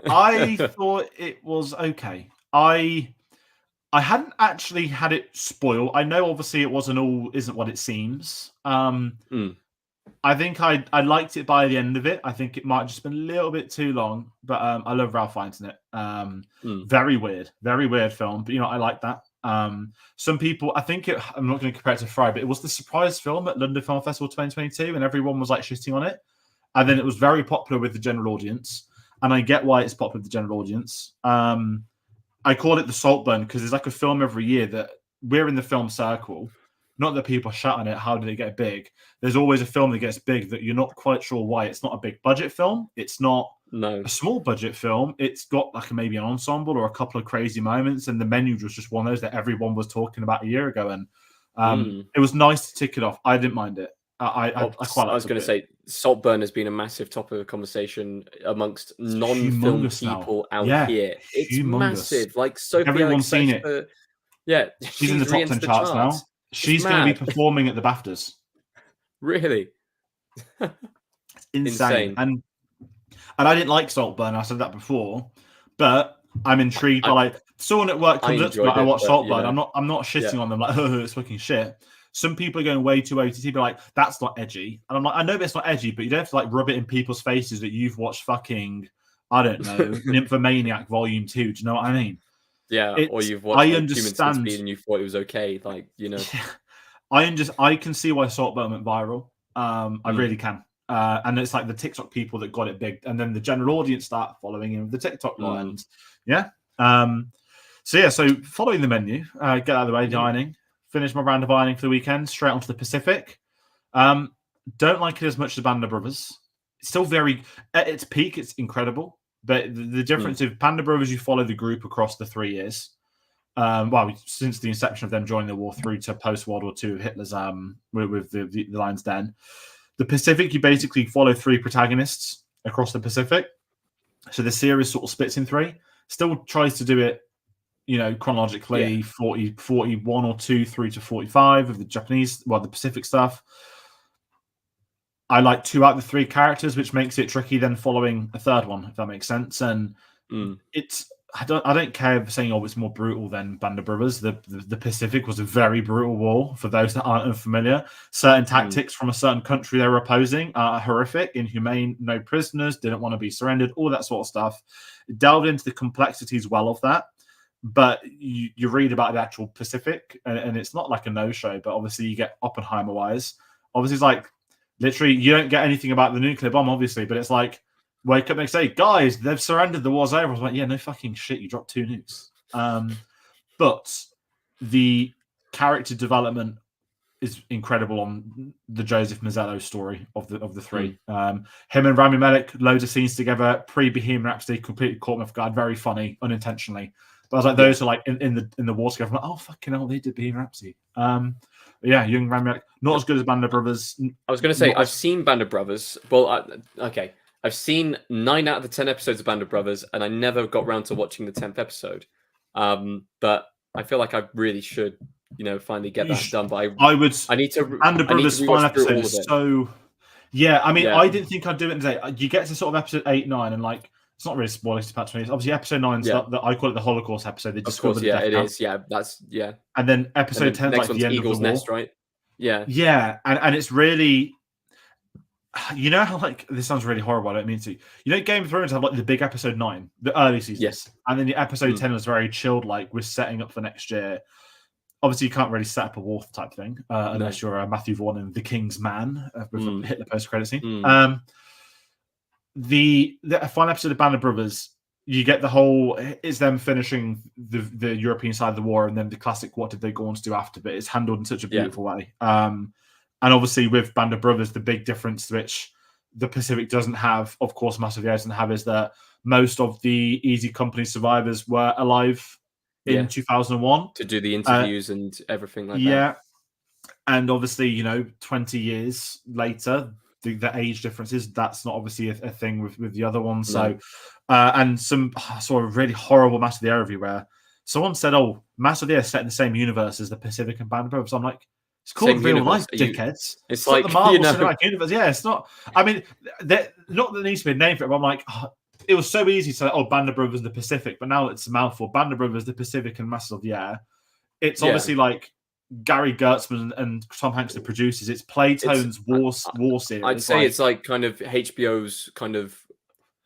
I thought it was okay. I hadn't actually had it spoil. I know obviously it isn't what it seems. I think I liked it by the end of it. I think it might have just been a little bit too long, but I love Ralph Fiennes in it. Very weird film, but I like that. Some people, I'm not going to compare it to Fry, but it was the surprise film at London Film Festival 2022, and everyone was shitting on it. And then it was very popular with the general audience, and I get why it's popular with the general audience. I call it the Saltburn because there's a film every year that we're in the film circle. Not that people shout on it, how did it get big? There's always a film that gets big that you're not quite sure why. It's not a big budget film. It's not a small budget film. It's got maybe an ensemble or a couple of crazy moments. And The Menu was just one of those that everyone was talking about a year ago. And it was nice to tick it off. I didn't mind it. I was going to say, Saltburn has been a massive topic of conversation amongst non-film people out here. It's massive. Sophie everyone's seen it. She's in the top 10 charts now. She's going to be performing at the BAFTAs. Really? It's insane. And I didn't like Saltburn. I said that before, but I'm intrigued by like someone at work I comes up to me, enjoyed like, I it, watch but, Saltburn. you know, I'm not shitting yeah. on them like, oh, it's fucking shit. Some people are going way too OTT, but like, that's not edgy. And I'm like, I know it's not edgy, but you don't have to like rub it in people's faces that you've watched fucking, I don't know, Nymphomaniac Volume 2. Do you know what I mean? Yeah, or you've watched I like Human understand. Centipede and you thought it was okay, like, you know. I can see why Saltburn went viral. I Mm. really can. And it's like the TikTok people that got it big, and then the general audience start following in with the TikTok lot, and yeah. So following the menu, get out of the way, dining, finish my round of ironing for the weekend, straight onto the Pacific. Don't like it as much as Band of Brothers. It's still very at its peak. It's incredible, but the difference of Panda Brothers, you follow the group across the 3 years. Since the inception of them joining the war through to post World War II, Hitler's with the Lion's Den. The Pacific, you basically follow 3 protagonists across the Pacific. So the series sort of splits in 3. Still tries to do it, chronologically, 41 or 2 through to 45 of the the Pacific stuff. I like 2 out of the 3 characters, which makes it tricky then following a third one, if that makes sense. And it's I don't care for saying it's more brutal than Band of Brothers. The Pacific was a very brutal war for those that aren't unfamiliar. Certain tactics from a certain country they were opposing are horrific, inhumane, no prisoners, didn't want to be surrendered, all that sort of stuff. It delved into the complexities well of that. But you read about the actual Pacific, and it's not like a no-show, but obviously you get Oppenheimer-wise. Obviously, it's like, literally, you don't get anything about the nuclear bomb, obviously, but it's like, wake up next day, guys, they've surrendered, the war's over. I was like, yeah, no fucking shit, you dropped 2 nukes. But the character development is incredible on the Joseph Mazzello story of the 3. Him and Rami Malek, loads of scenes together, pre-Bohemian Rhapsody, completely caught me off guard, very funny, unintentionally. But I was like, those are like in the war together. I'm like, oh fucking hell, they did Bohemian Rhapsody. Young Rami Malek, not as good as Band of Brothers. I was going to say, I've seen Band of Brothers. Well, okay. I've seen 9 out of the 10 episodes of Band of Brothers, and I never got round to watching the 10th episode. But I feel like I really should, finally get that done. But I need to. Band of Brothers final episode is so. Yeah, I mean, I didn't think I'd do it in a day. You get to sort of episode 8, 9, and like, it's not really spoilers to patch 20. It's obviously episode 9 stuff that I call it the Holocaust episode. They discover the death it count. is. Yeah, that's And then episode 10 is like the end Eagle's of the war. Nest, right? Yeah. Yeah, and it's really, how like this sounds really horrible. I don't mean to. Game of Thrones have like the big episode 9, the early seasons, yes, and then the episode 10 was very chilled, like we're setting up for next year. Obviously, you can't really set up a war type thing unless you're a Matthew Vaughn in The King's Man with a Hitler post-credit scene. The final episode of Band of Brothers, you get the whole, it's them finishing the European side of the war, and then the classic, what did they go on to do after? But it's handled in such a beautiful way. And obviously with Band of Brothers, the big difference which the Pacific doesn't have, of course, Massive doesn't have, is that most of the Easy Company survivors were alive in 2001 to do the interviews and everything like that. Yeah, and obviously, 20 years later, the age differences, that's not obviously a thing with the other ones. So, and some sort of really horrible Master of the Air review where someone said, "Oh, Master of the Air is set in the same universe as the Pacific and Band of Brothers." I'm like, it's called real life, dickheads. It's like the Marvel Cinematic Universe. Yeah, it's not. I mean, not that there needs to be a name for it, but I'm like, it was so easy to say, "Oh, Band of Brothers, the Pacific," but now it's a mouthful. Band of Brothers, the Pacific, and Masters of the Air. It's obviously like Gary Gertzman and Tom Hanks, the producers. It's Playtone's war series. I'd say it's like kind of HBO's kind of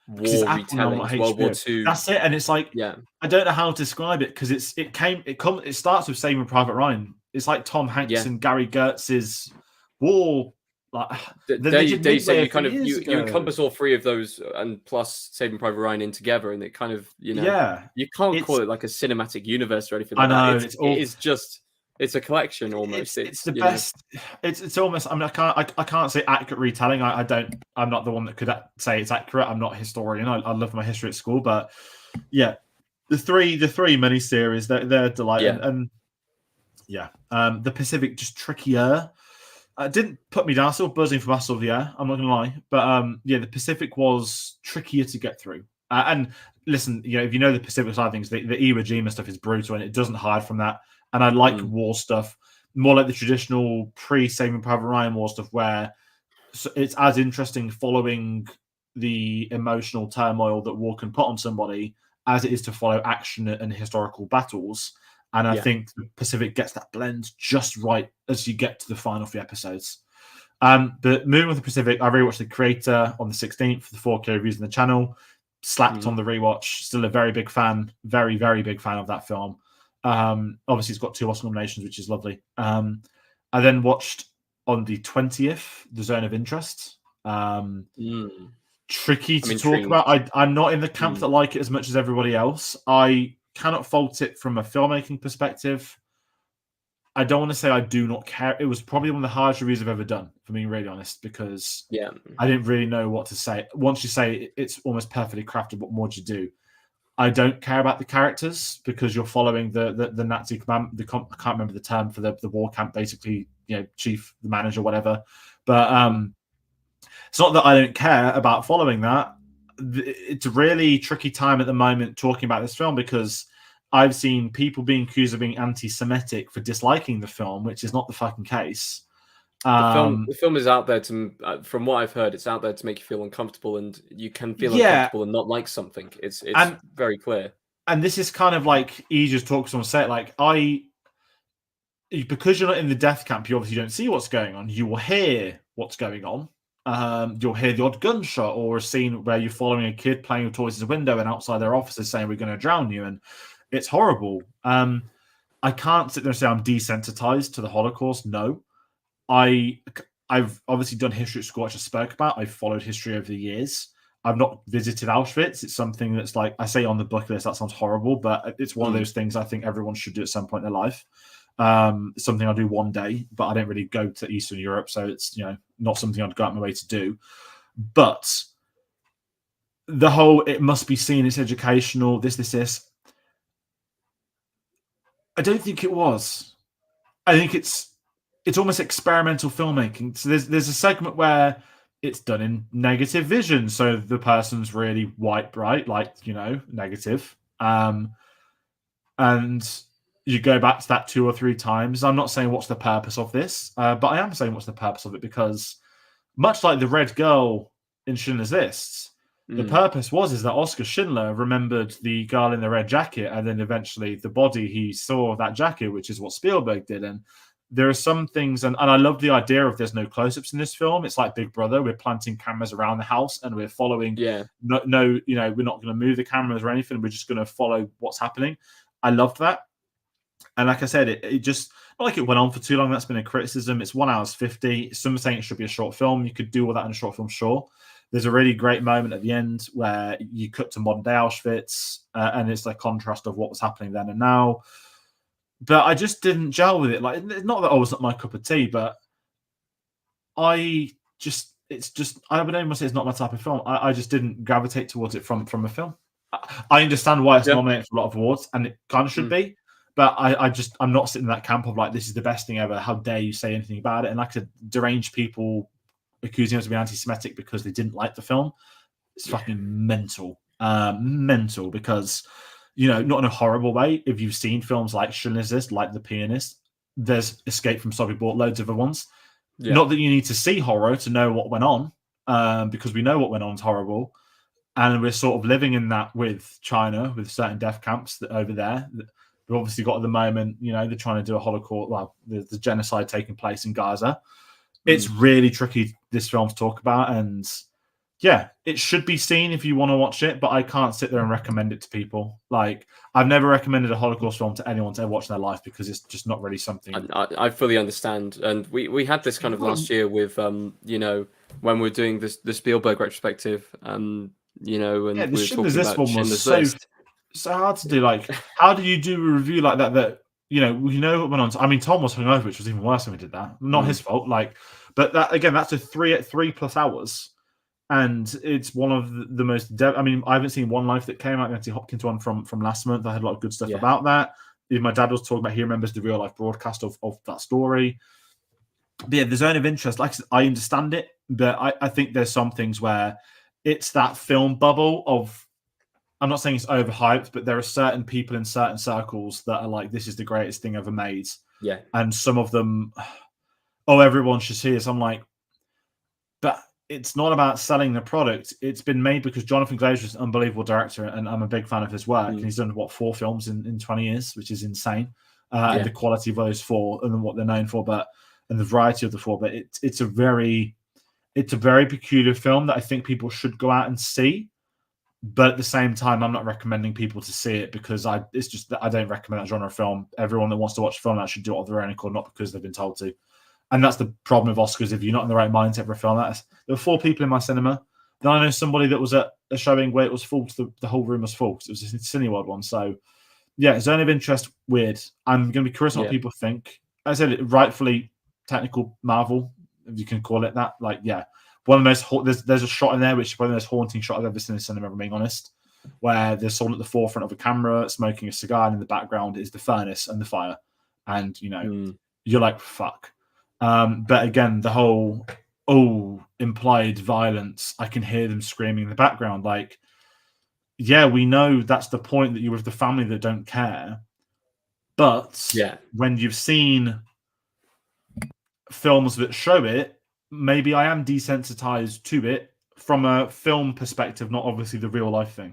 war retelling, World War II. That's it, and it's like, I don't know how to describe it because it starts with Saving Private Ryan. It's like Tom Hanks and Gary Gertz's war. Like they say you encompass all 3 of those, and plus Saving Private Ryan in together, and it kind of you can't call it like a cinematic universe or anything like that. It's just it's a collection almost. It's the best. It's almost. I mean, I can't say accurate retelling. I'm not the one that could say it's accurate. I'm not a historian. I love my history at school, but yeah, the three miniseries, they're delightful. And the Pacific just trickier. Didn't put me down. Still buzzing for Master of the Air. I'm not gonna lie, but the Pacific was trickier to get through. And listen, if you know the Pacific side of things, the Iwo Jima stuff is brutal, and it doesn't hide from that. And I like war stuff, more like the traditional pre-Saving Private Ryan war stuff, where it's as interesting following the emotional turmoil that war can put on somebody as it is to follow action and historical battles. And I think the Pacific gets that blend just right as you get to the final few episodes. But moving with the Pacific, I rewatched The Creator on the 16th for the 4K reviews on the channel. Slapped on the rewatch. Still a very big fan. Very, very big fan of that film. Obviously, it's got 2 Oscar nominations, which is lovely. I then watched on the 20th The Zone of Interest. Tricky to talk about. I'm not in the camp that like it as much as everybody else. I cannot fault it from a filmmaking perspective. I don't want to say I do not care. It was probably one of the hardest reviews I've ever done, for being really honest, because I didn't really know what to say. Once you say it's almost perfectly crafted, what more do you do? I don't care about the characters because you're following the Nazi command. I can't remember the term for the war camp, basically, chief, the manager, whatever. But it's not that I don't care about following that. It's a really tricky time at the moment talking about this film because I've seen people being accused of being anti-Semitic for disliking the film, which is not the fucking case. The film is out there to, from what I've heard, it's out there to make you feel uncomfortable, and you can feel uncomfortable and not like something. It's very clear. And this is kind of like easier to talk to someone say it. Like because you're not in the death camp, you obviously don't see what's going on. You will hear what's going on. You'll hear the odd gunshot or a scene where you're following a kid playing with toys in a window and outside their offices saying we're going to drown you, and it's horrible. I can't sit there and say I'm desensitized to the Holocaust. No. I've obviously done history at school, which I spoke about. I've followed history over the years. I've not visited Auschwitz. It's something that's like, I say on the bucket list, that sounds horrible, but it's one of those things I think everyone should do at some point in their life. It's something I'll do one day, but I don't really go to Eastern Europe, so it's not something I'd go out my way to do. But the whole, it must be seen, it's educational, this. I don't think it was. I think it's almost experimental filmmaking. So there's a segment where it's done in negative vision. So the person's really white, bright, negative. And you go back to that 2 or 3 times. I'm not saying what's the purpose of this, but I am saying what's the purpose of it, because much like the red girl in Schindler's List, the purpose is that Oskar Schindler remembered the girl in the red jacket, and then eventually the body he saw that jacket, which is what Spielberg did. And there are some things, and I love the idea of there's no close-ups in this film. It's like Big Brother. We're planting cameras around the house and we're following. We're not going to move the cameras or anything. We're just going to follow what's happening. I loved that. And like I said, it just, not like it went on for too long. That's been a criticism. It's 1 hour 50. Some are saying it should be a short film. You could do all that in a short film, sure. There's a really great moment at the end where you cut to modern day Auschwitz, and it's the contrast of what was happening then and now. But I just didn't gel with it. Like, not that I was not my cup of tea, but I would almost say it's not my type of film. I just didn't gravitate towards it from a film. I understand why it's nominated for a lot of awards, and it kind of should be, but I'm not sitting in that camp of like, this is the best thing ever. How dare you say anything about it? And like I said, deranged people accusing us of being anti-Semitic because they didn't like the film. It's fucking mental. Mental, because not in a horrible way. If you've seen films like Schindler's List, like The Pianist, there's Escape from Sobibor, loads of other ones. Not that you need to see horror to know what went on, because we know what went on is horrible. And we're sort of living in that with China, with certain death camps that over there. We've obviously got at the moment, they're trying to do a Holocaust, well, the genocide taking place in Gaza. It's really tricky, this film, to talk about. And yeah, it should be seen if you want to watch it, but I can't sit there and recommend it to people. Like, I've never recommended a Holocaust film to anyone to ever watch in their life because it's just not really something. I fully understand. And we had this kind of last year with, when we were doing the Spielberg retrospective, and we were talking about Schindler's List. So hard to do. Like, how do you do a review like that? We know what went on. I mean, Tom was hungover, which was even worse when we did that. Not his fault. But that, again, that's a 3+ hours. And it's one of the most... I mean, I haven't seen One Life that came out. The Anthony Hopkins one from last month. I had a lot of good stuff about that. Even my dad was talking about, he remembers the real-life broadcast of that story. But yeah, the Zone of Interest, like I understand it, but I think there's some things where it's that film bubble of... I'm not saying it's overhyped, but there are certain people in certain circles that are like, this is the greatest thing ever made. Yeah. And some of them, everyone should see this. I'm like, but it's not about selling the product. It's been made because Jonathan Glazer is an unbelievable director, and I'm a big fan of his work. And he's done 4 films in 20 years, which is insane. And the quality of those 4 and what they're known for, and the variety of the 4. But it's a very peculiar film that I think people should go out and see. But at the same time, I'm not recommending people to see it because it's just that I don't recommend that genre of film. Everyone that wants to watch a film that should do it of their own accord, not because they've been told to. And that's the problem with Oscars. If you're not in the right mindset for a film, there were 4 people in my cinema. Then I know somebody that was at a showing where it was full. The whole room was full. It was a Cineworld one. So, yeah, Zone of Interest, weird. I'm going to be curious what people think. I said it rightfully technical Marvel, if you can call it that. Like, yeah, one of the most there's a shot in there which is probably the most haunting shot I've ever seen in cinema, if I'm being honest, where there's someone at the forefront of a camera smoking a cigar, and in the background is the furnace and the fire, and you're like, fuck. But again, the whole implied violence, I can hear them screaming in the background. Like, yeah, we know that's the point, that you're with the family that don't care. But when you've seen films that show it, maybe I am desensitized to it from a film perspective, not obviously the real life thing.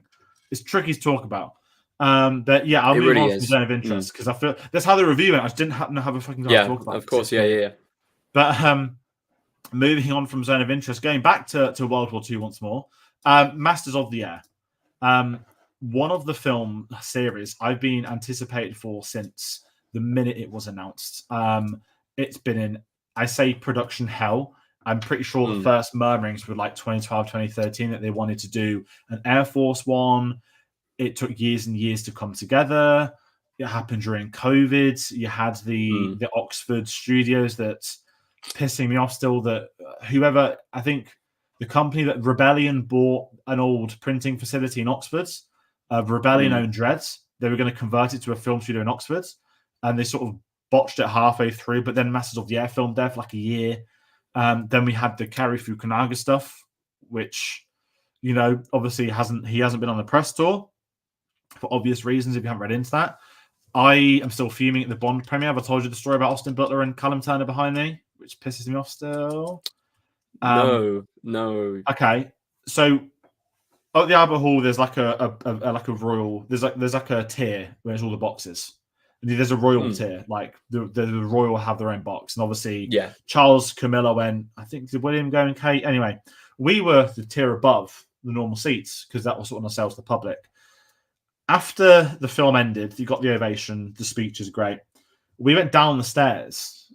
It's tricky to talk about. But yeah, I'll move on from Zone of Interest because I feel that's how they're reviewing it. I just didn't happen to have a fucking time to talk about it. Of course, yeah. But moving on from Zone of Interest, going back to World War II once more, Masters of the Air. One of the film series I've been anticipated for since the minute it was announced. It's been in, I say, production hell. I'm pretty sure the first murmurings were like 2012, 2013 that they wanted to do an Air Force one. It took years and years to come together. It happened during COVID. You had the Oxford studios that's pissing me off still, that whoever, I think the company that Rebellion bought an old printing facility in Oxford, Rebellion owned Dreads. They were going to convert it to a film studio in Oxford, and they sort of botched it halfway through. But then Masters of the Air filmed there for like a year. Then we had the Cary Fukunaga stuff, which, obviously he hasn't been on the press tour for obvious reasons if you haven't read into that. I am still fuming at the Bond premiere. Have I told you the story about Austin Butler and Callum Turner behind me, which pisses me off still? No. Okay, so at the Albert Hall, there's like a royal. There's like a tier where there's all the boxes. There's a royal tier, like the royal have their own box, and obviously, Charles, Camilla went. I think did William go and Kate? Anyway, we were the tier above the normal seats because that was sort of sales to the public. After the film ended, you got the ovation. The speech is great. We went down the stairs,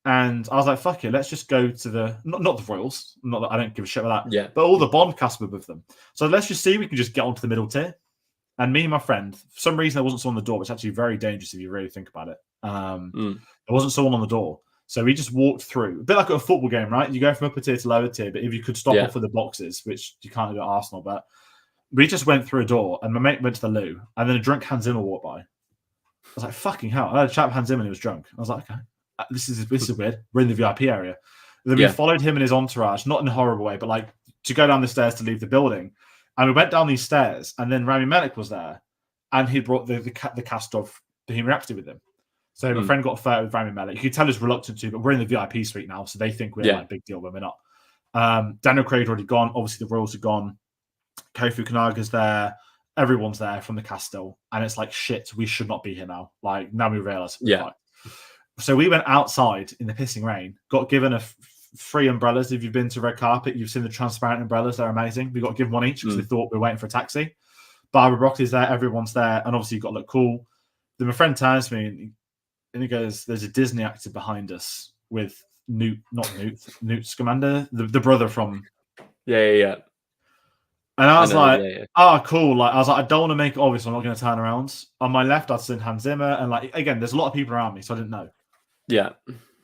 and I was like, "Fuck it, let's just go to the not the royals. Not that I don't give a shit about that. Yeah, but all the Bond cast were with them. So let's just see if we can just get onto the middle tier." And me and my friend, for some reason, there wasn't someone on the door, which is actually very dangerous if you really think about it. There wasn't someone on the door. So we just walked through. A bit like at a football game, right? You go from upper tier to lower tier, but if you could stop off for the boxes, which you can't do at Arsenal, but we just went through a door, and my mate went to the loo, and then a drunk Hans Zimmer walked by. I was like, fucking hell. I had a chat with Hans Zimmer, and he was drunk. I was like, okay, this is weird. We're in the VIP area. And then we followed him and his entourage, not in a horrible way, but like to go down the stairs to leave the building. And we went down these stairs, and then Rami Malek was there, and he brought the cast of Bohemian Rhapsody with him. So my friend got a photo with Rami Malek. You could tell he's reluctant to, but we're in the VIP suite now, so they think we're like big deal when we're not. Daniel Craig's already gone. Obviously, the Royals are gone. Cary Fukunaga's there. Everyone's there from the cast still. And it's like, shit, we should not be here now. Like, now we realise. Fine. So we went outside in the pissing rain, got given free umbrellas. If you've been to red carpet, you've seen the transparent umbrellas. They're amazing. We got given one each because they thought we were waiting for a taxi. Barbara Broccoli's there. Everyone's there. And obviously, you've got to look cool. Then my friend turns to me and he goes, there's a Disney actor behind us with Newt Scamander, the brother from... Yeah. And I was oh, cool. Like, I was like, I don't want to make it obvious. I'm not going to turn around. On my left, I'd seen Hans Zimmer. And like, again, there's a lot of people around me, so I didn't know. Yeah.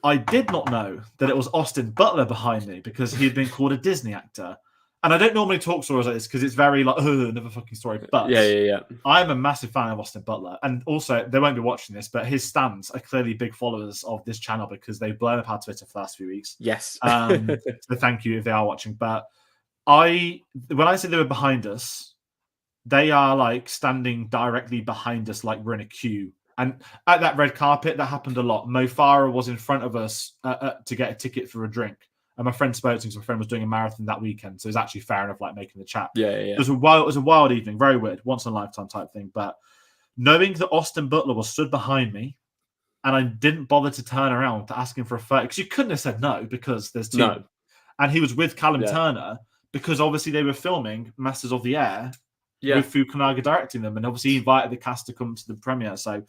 I did not know that it was Austin Butler behind me because he had been called a Disney actor. And I don't normally talk stories like this because it's very like, another fucking story. But yeah. I'm a massive fan of Austin Butler. And also, they won't be watching this, but his stans are clearly big followers of this channel because they've blown up our Twitter for the last few weeks. Yes. So thank you if they are watching. But when I say they were behind us, they are like standing directly behind us, like we're in a queue. And at that red carpet, that happened a lot. Mo Farah was in front of us to get a ticket for a drink. And my friend spoke to me because my friend was doing a marathon that weekend, so it was actually fair enough, like making the chat. Yeah. It was a wild evening, very weird, once in a lifetime type thing. But knowing that Austin Butler was stood behind me, and I didn't bother to turn around to ask him for a photo because you couldn't have said no because there's two. No. And he was with Callum Turner because obviously they were filming Masters of the Air with Fukunaga directing them, and obviously he invited the cast to come to the premiere. So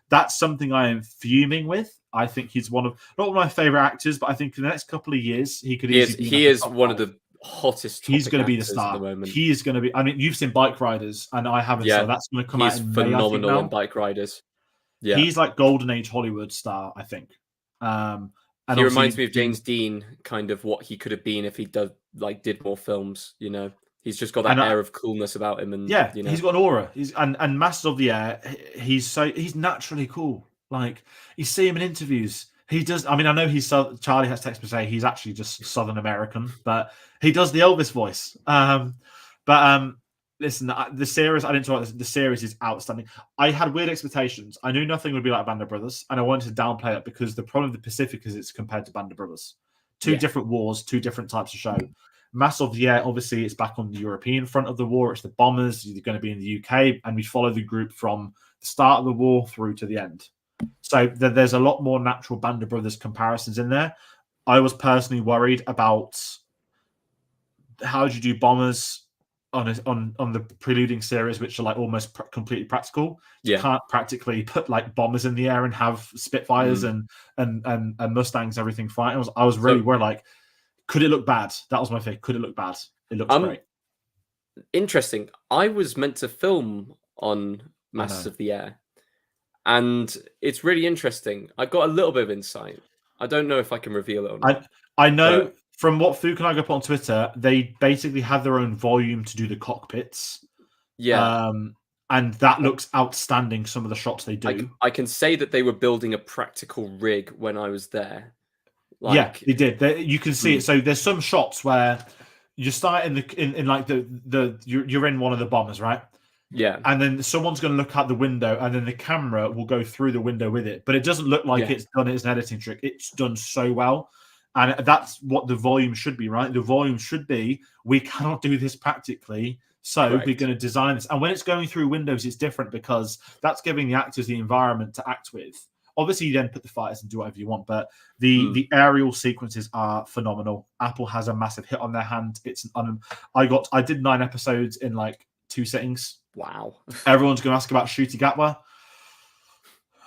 that's something I am fuming with. I think he's not one of my favorite actors, but I think in the next couple of years he could easily. He is one of the hottest. He's going to be the star. At the moment. He is going to be. I mean, you've seen Bike Riders, and I haven't. So that's going to come out in May, phenomenal in Bike Riders. Yeah, he's like golden age Hollywood star, I think. And he reminds me of James Dean, kind of what he could have been if he did more films. You know, he's just got that air of coolness about him, and he's got an aura. And Masters of the Air, he's naturally cool. Like you see him in interviews. He does. I mean, I know Charlie has text me say he's actually just Southern American, but he does the Elvis voice. Listen, the series, I didn't talk about this. The series is outstanding. I had weird expectations. I knew nothing would be like Band of Brothers, and I wanted to downplay it because the problem with the Pacific is it's compared to Band of Brothers. Two different wars, two different types of show. Mass of the Air, obviously, it's back on the European front of the war. It's the bombers. They're going to be in the UK, and we follow the group from the start of the war through to the end. So there's a lot more natural Band of Brothers comparisons in there. I was personally worried about how do you do bombers on the preluding series, which are like almost completely practical. You can't practically put like bombers in the air and have Spitfires and Mustangs, everything fighting. I was really worried. Like, could it look bad? That was my thing. Could it look bad? It looks great. Interesting. I was meant to film on Masters of the Air, and it's really interesting. I got a little bit of insight. I don't know if I can reveal it or not. I know from what Fukunaga put on Twitter, they basically have their own volume to do the cockpits. Yeah. And that looks outstanding, some of the shots they do. I can say that they were building a practical rig when I was there. Yeah, they did. You can see it. So there's some shots where you start in like you're in one of the bombers, right? Yeah. And then someone's going to look out the window, and then the camera will go through the window with it. But it doesn't look like it's done as an editing trick. It's done so well. And that's what the volume should be, right? The volume should be, we cannot do this practically, so we're going to design this. And when it's going through windows, it's different because that's giving the actors the environment to act with. Obviously, you then put the fighters and do whatever you want, but the aerial sequences are phenomenal. Apple has a massive hit on their hand. I did 9 episodes in like 2 sittings. Wow. Everyone's going to ask about Ncuti Gatwa.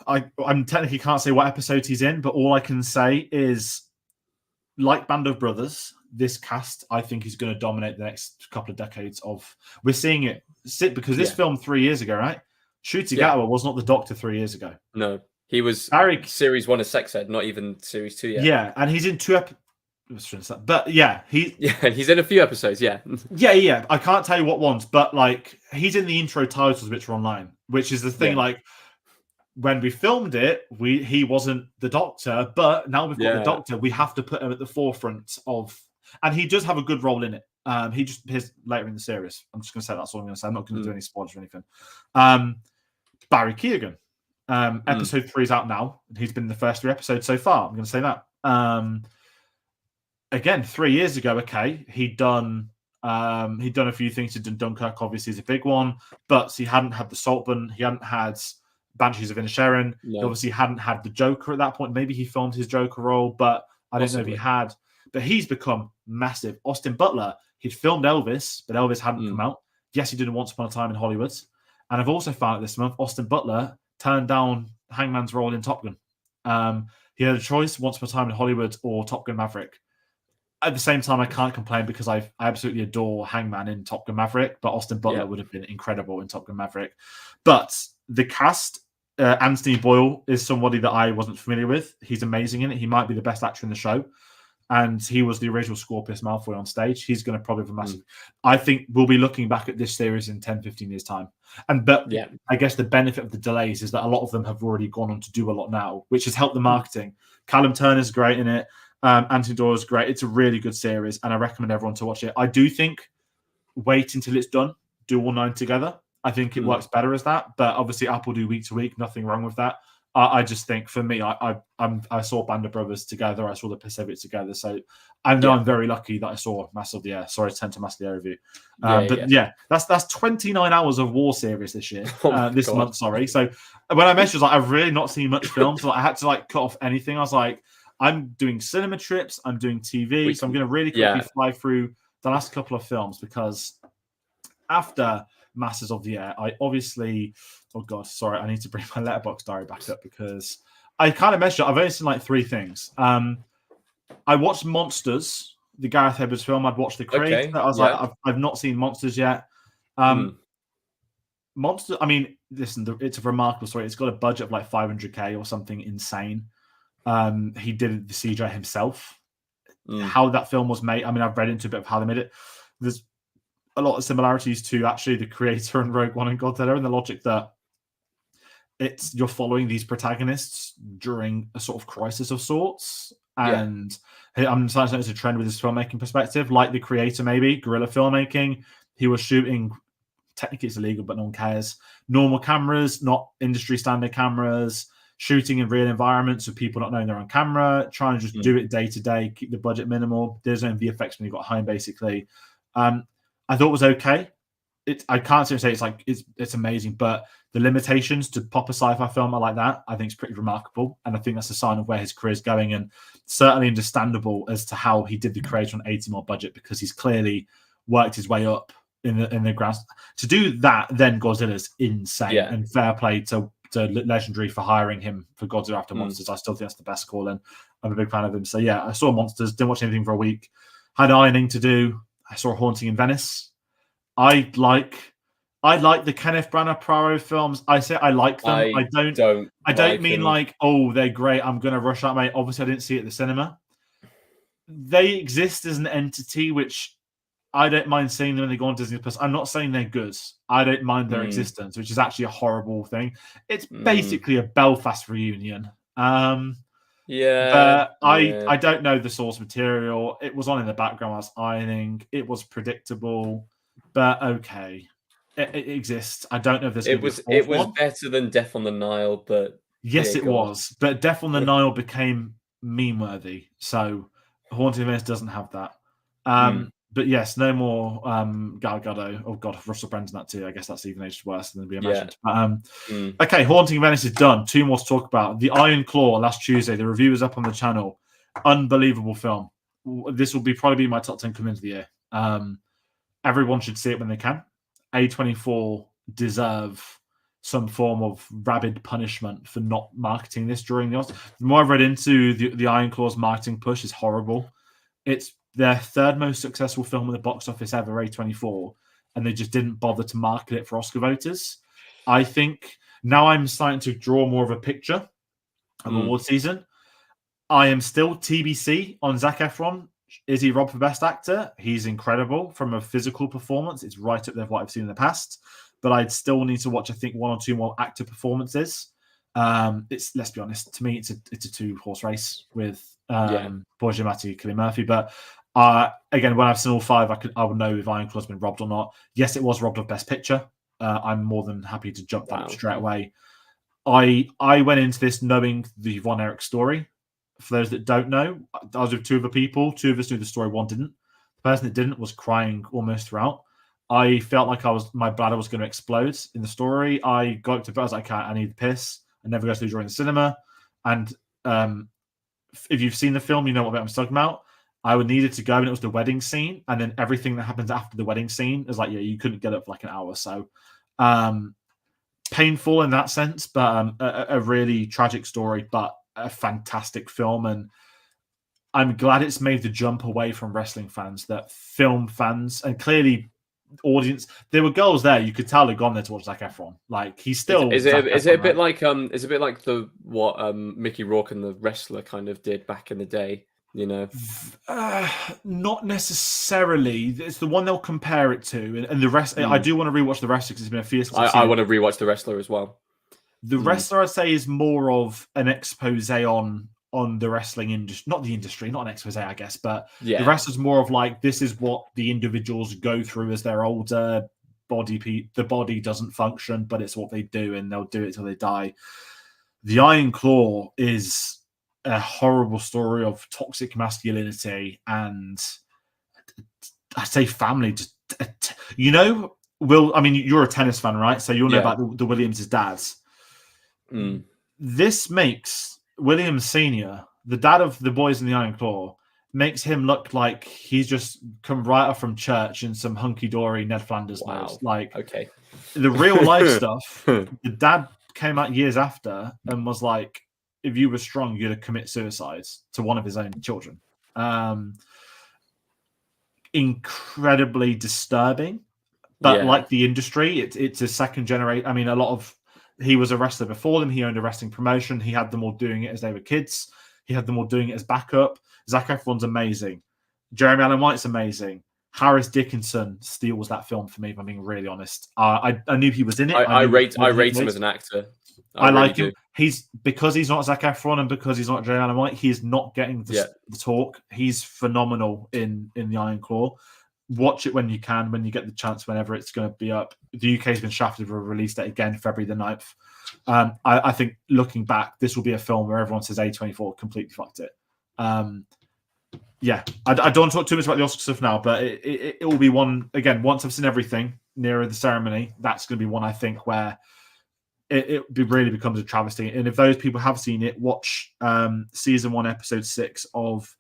I'm technically can't say what episode he's in, but all I can say is, like Band of Brothers, this cast, I think, is going to dominate the next couple of decades of... We're seeing it because this film 3 years ago, right? Ncuti Gatwa was not the Doctor 3 years ago. No. He was Series 1 of Sex Ed, not even Series 2 yet. Yeah, and he's in 2 episodes. But he's in a few episodes, Yeah. I can't tell you what ones, but like he's in the intro titles which are online, which is the thing. Like when we filmed it, he wasn't the Doctor, but now we've got the Doctor. We have to put him at the forefront of, and he does have a good role in it. He just appears later in the series. I'm just going to say that's all I'm going to say. I'm not going to do any spoilers or anything. Barry Keoghan. Episode 3 is out now. He's been in the first 3 episodes so far. I'm going to say that. Again, 3 years ago, he'd done a few things. He'd done Dunkirk, obviously, is a big one, but he hadn't had the Saltburn. He hadn't had Banshees of Inisherin. No. He obviously hadn't had the Joker at that point. Maybe he filmed his Joker role, but I don't know if he had. But he's become massive. Austin Butler, he'd filmed Elvis, but Elvis hadn't come out. Yes, he did Once Upon a Time in Hollywood. And I've also found out this month, Austin Butler turned down Hangman's role in Top Gun. He had a choice, Once Upon a Time in Hollywood or Top Gun Maverick. At the same time, I can't complain because I absolutely adore Hangman in Top Gun Maverick, but Austin Butler would have been incredible in Top Gun Maverick. But the cast, Anthony Boyle is somebody that I wasn't familiar with. He's amazing in it. He might be the best actor in the show. And he was the original Scorpius Malfoy on stage. He's going to probably have a massive... I think we'll be looking back at this series in 10, 15 years' time. But I guess the benefit of the delays is that a lot of them have already gone on to do a lot now, which has helped the marketing. Callum Turner's great in it. Anthony Doyle's great. It's a really good series, and I recommend everyone to watch it. I do think wait until it's done, do all 9 together. I think it works better as that, but obviously Apple do week to week. Nothing wrong with that. I just think for me, I saw Band of Brothers together. I saw The Pacific together. So I know I'm very lucky that I saw Master of the Air. Sorry to turn to Master of the Air review. That's 29 hours of War series this year. This month, sorry. So when I mentioned, I've really not seen much film, so I had to cut off anything. I was like, I'm doing cinema trips, I'm doing TV, so I'm going to really quickly fly through the last couple of films, because after Masters of the Air, I obviously, oh god, sorry, I need to bring my Letterboxd diary back up, because I kind of mentioned I've only seen 3 things. I watched Monsters, the Gareth Edwards film. I'd watched The Creator. I was like, I've not seen Monsters yet. Monsters, I mean, listen, it's a remarkable story. It's got a budget of $500K or something insane. He did the CGI himself. How that film was made, I mean, I've read into a bit of how they made it. There's a lot of similarities to actually The Creator and Rogue One and Godzilla, and the logic that you're following these protagonists during a sort of crisis of sorts. And I'm starting to notice a trend with his filmmaking perspective, like The Creator, maybe guerrilla filmmaking. He was shooting, technically it's illegal, but no one cares, normal cameras, not industry standard cameras, shooting in real environments with people not knowing they're on camera, trying to just do it day to day, keep the budget minimal. There's no VFX when you got home, basically. I thought it was okay. I can't say it's amazing, but the limitations to pop a sci-fi film like that, I think is pretty remarkable, and I think that's a sign of where his career is going, and certainly understandable as to how he did The Creator on 80 mil budget, because he's clearly worked his way up in the ground. To do that, then Godzilla's insane, and fair play to Legendary for hiring him for Godzilla after Monsters. I still think that's the best call, and I'm a big fan of him. So yeah, I saw Monsters, didn't watch anything for a week, had ironing to do. I saw Haunting in Venice. I like the Kenneth Branagh Poirot films. I say I like them. I don't mean oh, they're great, I'm gonna rush out, mate. Obviously I didn't see it at the cinema. They exist as an entity, which I don't mind seeing them when they go on Disney Plus. I'm not saying they're good. I don't mind their existence, which is actually a horrible thing. It's basically a Belfast reunion. But I don't know the source material. It was on in the background. I was ironing. It was predictable, but okay, it exists. I don't know if there's. It was better than Death on the Nile, but yes, it was. But Death on the Nile became meme worthy. So Haunted of Venice doesn't have that. But yes, no more Gal Gadot. Oh god, Russell Brandon that too. I guess that's even aged worse than we imagined. Okay, Haunting of Venice is done. 2 more to talk about. The Iron Claw last Tuesday. The review is up on the channel. Unbelievable film. This will probably be my top 10 coming into the year. Everyone should see it when they can. A24 deserve some form of rabid punishment for not marketing this during the Oscars. The more I've read into the Iron Claw's marketing push is horrible. It's their 3rd most successful film in the box office ever, A24, and they just didn't bother to market it for Oscar voters. I think now I'm starting to draw more of a picture of award season. I am still TBC on Zac Efron. Is he robbed for Best Actor? He's incredible from a physical performance. It's right up there with what I've seen in the past. But I'd still need to watch, I think, 1 or 2 more actor performances. Let's be honest, to me, it's a 2-horse race with Paul Giamatti, Cillian Murphy. But again, when I've seen all 5, I would know if Iron Claw's been robbed or not. Yes, it was robbed of Best Picture. I'm more than happy to jump that straight away. I went into this knowing the Von Erich story. For those that don't know, I was with 2 other people. 2 of us knew the story, 1 didn't. The person that didn't was crying almost throughout. I felt like my bladder was going to explode in the story. I got up to bed. I was like, I need to piss. I never go to during the cinema. And if you've seen the film, you know what I'm talking about. I needed to go, and it was the wedding scene, and then everything that happens after the wedding scene is you couldn't get up for an hour or so. Painful in that sense, but a really tragic story, but a fantastic film. And I'm glad it's made the jump away from wrestling fans, that film fans, and clearly audience. There were girls there. You could tell they'd gone there to watch Zac Efron. He's still. Is it a bit like what Mickey Rourke and the Wrestler kind of did back in the day? You know, not necessarily. It's the one they'll compare it to, and the rest. I do want to rewatch the Wrestler because it's been a few years. I want to rewatch the Wrestler as well. The Wrestler, I'd say, is more of an expose on the wrestling industry, not the industry, not an expose, I guess, but the Wrestler's more of this is what the individuals go through as they're older. The body doesn't function, but it's what they do, and they'll do it till they die. The Iron Claw is a horrible story of toxic masculinity and I say family. Just Will. I mean, you're a tennis fan, right? So you'll know about the Williams' dads. This makes Williams Senior, the dad of the boys in the Iron Claw, makes him look like he's just come right off from church in some hunky-dory Ned Flanders nose. Like, okay, the real life stuff, the dad came out years after and was like, if you were strong, you'd have commit suicide to one of his own children. Incredibly disturbing. But like the industry, it's a second generation. I mean, he was a wrestler before them. He owned a wrestling promotion. He had them all doing it as they were kids. He had them all doing it as backup. Zac Efron's amazing. Jeremy Allen White's amazing. Harris Dickinson steals that film for me, if I'm being really honest. I knew he was in it. I rate him as an actor. I really like him. Because he's not Zac Efron and because he's not Jeremy Allen White, he's not getting the talk. He's phenomenal in the Iron Claw. Watch it when you can, when you get the chance, whenever it's going to be up. The UK has been shafted for a release date again, February the 9th. I think looking back, this will be a film where everyone says A24 completely fucked it. I don't talk too much about the Oscar stuff now, but it will be one, again, once I've seen everything nearer the ceremony, that's going to be one I think where it really becomes a travesty. And if those people have seen it, watch season 1, episode 6 of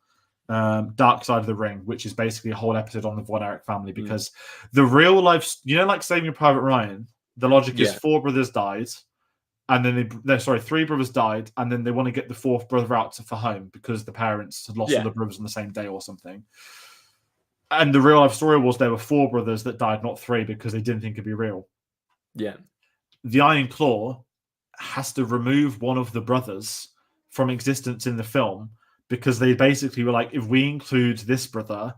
Dark Side of the Ring, which is basically a whole episode on the Von Erich family, because the real life, like Saving Private Ryan, the logic is 4 brothers died, and then 3 brothers died, and then they want to get the 4th brother out for home because the parents had lost all the brothers on the same day or something. And the real life story was there were 4 brothers that died, not 3, because they didn't think it'd be real. Yeah. The Iron Claw has to remove one of the brothers from existence in the film because they basically were like, if we include this brother,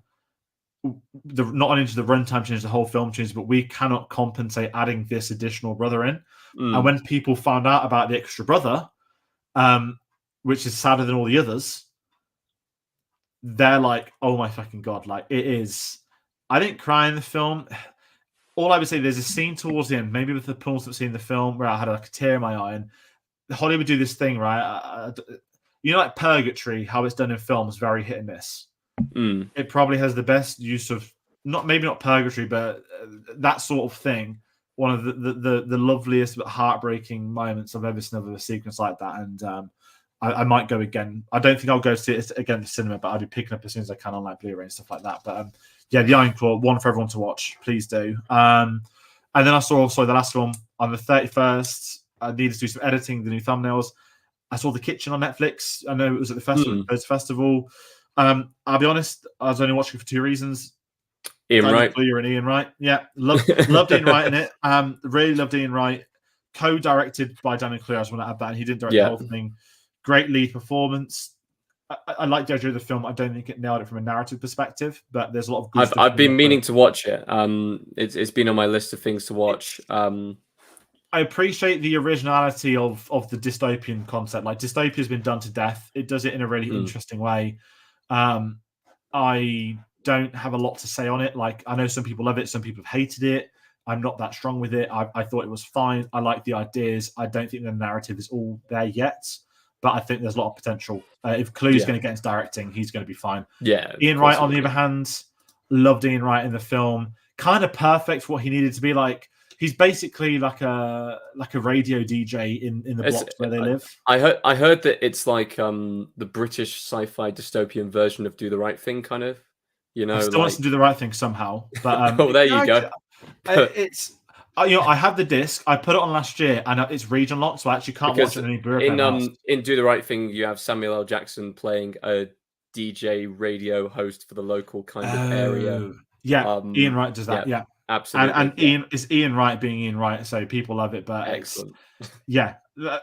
not only does the runtime change, the whole film changes, but we cannot compensate adding this additional brother in. And when people found out about the extra brother, which is sadder than all the others, they're like, oh my fucking God. Like, it is. I didn't cry in the film. All I would say, there's a scene towards the end, maybe with the people that have seen the film, where I had like a tear in my eye. And Hollywood do this thing, right? Like Purgatory, how it's done in films, very hit and miss. It probably has the best use of, maybe not Purgatory, but that sort of thing. One of the loveliest but heartbreaking moments I've ever seen of a sequence like that. And I might go again. I don't think I'll go see it again in the cinema, but I'll be picking up as soon as I can on like Blu-ray and stuff like that. But the Iron Claw, one for everyone to watch. Please do. And then I saw also the last one on the 31st. I needed to do some editing, the new thumbnails. I saw The Kitchen on Netflix. I know it was at the festival. I'll be honest, I was only watching for 2 reasons. Ian Wright. You're an Ian Wright. Yeah, loved Ian Wright in it. Really loved Ian Wright. Co-directed by Daniel Clear. I just want to add that. And he did direct the whole thing. Great lead performance. I like the idea of the film. I don't think it nailed it from a narrative perspective, but there's a lot of good stuff. I've been meaning to watch it. It's been on my list of things to watch. I appreciate the originality of the dystopian concept. Like, dystopia has been done to death. It does it in a really interesting way. I don't have a lot to say on it. Like, I know some people love it, some people have hated it. I'm not that strong with it. I thought it was fine. I like the ideas. I don't think the narrative is all there yet, but I think there's a lot of potential. If Clue's going to get into directing, he's going to be fine. Yeah. Ian Wright, on the other hand, loved Ian Wright in the film. Kind of perfect for what he needed to be. Like, he's basically like a radio DJ in the blocks where they live. I heard that it's like the British sci-fi dystopian version of Do the Right Thing, kind of. He still wants to do the right thing somehow. But oh, there you go. It's I have the disc. I put it on last year, and it's region locked, so I actually can't watch it in any Blu-ray. In Do the Right Thing, you have Samuel L. Jackson playing a DJ radio host for the local kind of area. Yeah, Ian Wright does that. Yeah. Absolutely. And Ian Wright being Ian Wright, so people love it. But excellent.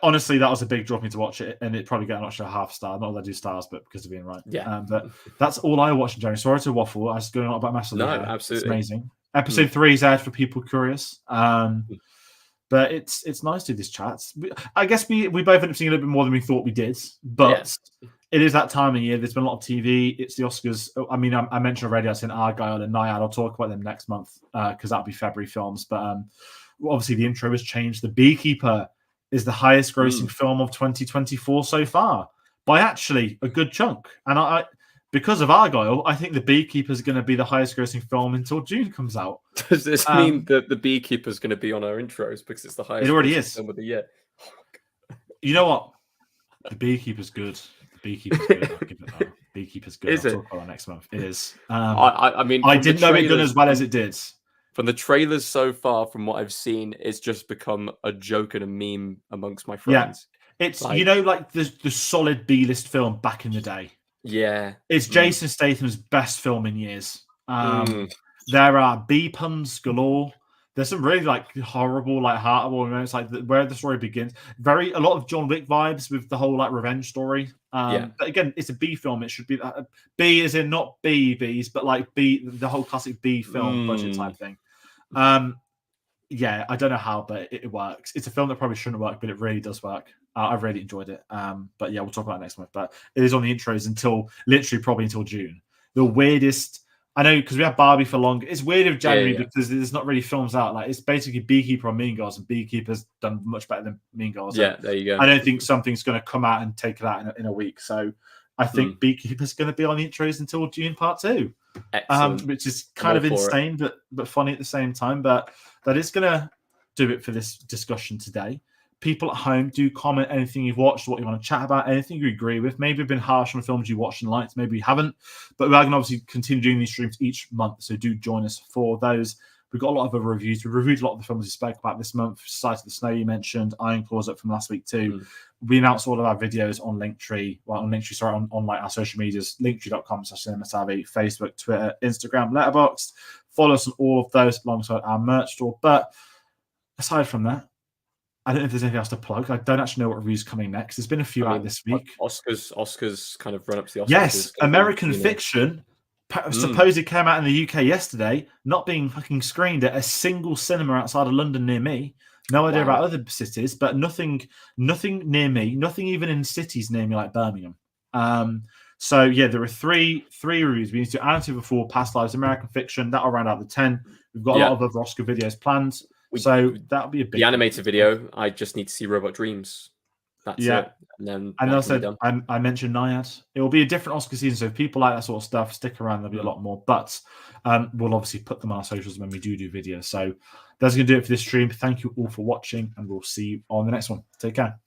Honestly, that was a big draw for me to watch it, and it probably got an extra half star. Not that I do stars, but because of Ian Wright. Yeah. But that's all I watched, Jerry. Sorry to waffle. I was going on about massively. No, absolutely. It's amazing. Episode 3 is out for people curious. But it's nice to do these chats. I guess we both ended up seeing a little bit more than we thought we did, but it is that time of year. There's been a lot of TV. It's the Oscars. I mean, I mentioned already I've seen Argyle and Naiad. I'll talk about them next month because that'll be February films. But obviously the intro has changed. The Beekeeper is the highest grossing film of 2024 so far by actually a good chunk. And I because of Argyle, I think The Beekeeper is going to be the highest grossing film until June comes out. Does this mean that The Beekeeper is going to be on our intros because it's the highest? It already is. Film of the year. You know what? The Beekeeper's good. The Beekeeper's good. I'll give it that. Beekeeper's good. Is I'll it? talk about that next month. It is. I mean, I didn't know it done as well as it did. From the trailers so far, from what I've seen, it's just become a joke and a meme amongst my friends. Yeah. It's like the solid B-list film back in the day. Yeah. It's Jason Statham's best film in years. There are B puns galore. There's some really like horrible, like heartable moments, like where the story begins. A lot of John Wick vibes with the whole like revenge story. But again, it's a B film. It should be B as in not B's, but like B, the whole classic B film budget type thing. I don't know how, but it works. It's a film that probably shouldn't work, but it really does work. I've really enjoyed it. But yeah, we'll talk about it next month. But it is on the intros probably until June. The weirdest. I know because we have Barbie for long. It's weird of January because there's not really films out. Like it's basically Beekeeper or Mean Girls, and Beekeeper's done much better than Mean Girls. Yeah, there you go. I don't think something's going to come out and take it out in a week. So I think Beekeeper's going to be on the intros until June Part 2, which is kind of insane, but funny at the same time. But that is going to do it for this discussion today. People at home, do comment anything you've watched, what you want to chat about, anything you agree with. Maybe you've been harsh on films you watched and liked, maybe you haven't. But we're going to obviously continue doing these streams each month, so do join us for those. We've got a lot of other reviews. We've reviewed a lot of the films we spoke about this month. Sight of the Snow you mentioned, Iron Claws up from last week too. We announced all of our videos on Linktree, on like our social medias, linktree.com/cinemasavvy, Facebook, Twitter, Instagram, Letterboxd. Follow us on all of those alongside our merch store. But aside from that, I don't know if there's anything else to plug. I don't actually know what review's coming next. There's been a few out this week. Oscars kind of run up to the Oscars. Yes, American Fiction supposedly came out in the UK yesterday, not being fucking screened at a single cinema outside of London near me. No idea about other cities, but nothing near me. Nothing even in cities near me like Birmingham. So yeah, there are three reviews. We need to do Anarchy Before, Past Lives, American Fiction. That'll round out the 10. We've got a lot of other Oscar videos planned. So that'll be a big. The animated video. I just need to see Robot Dreams. That's it. And also, I mentioned Naiad. It will be a different Oscar season, so if people like that sort of stuff, stick around. There'll be a lot more. But we'll obviously put them on our socials when we do videos. So that's going to do it for this stream. Thank you all for watching, and we'll see you on the next one. Take care.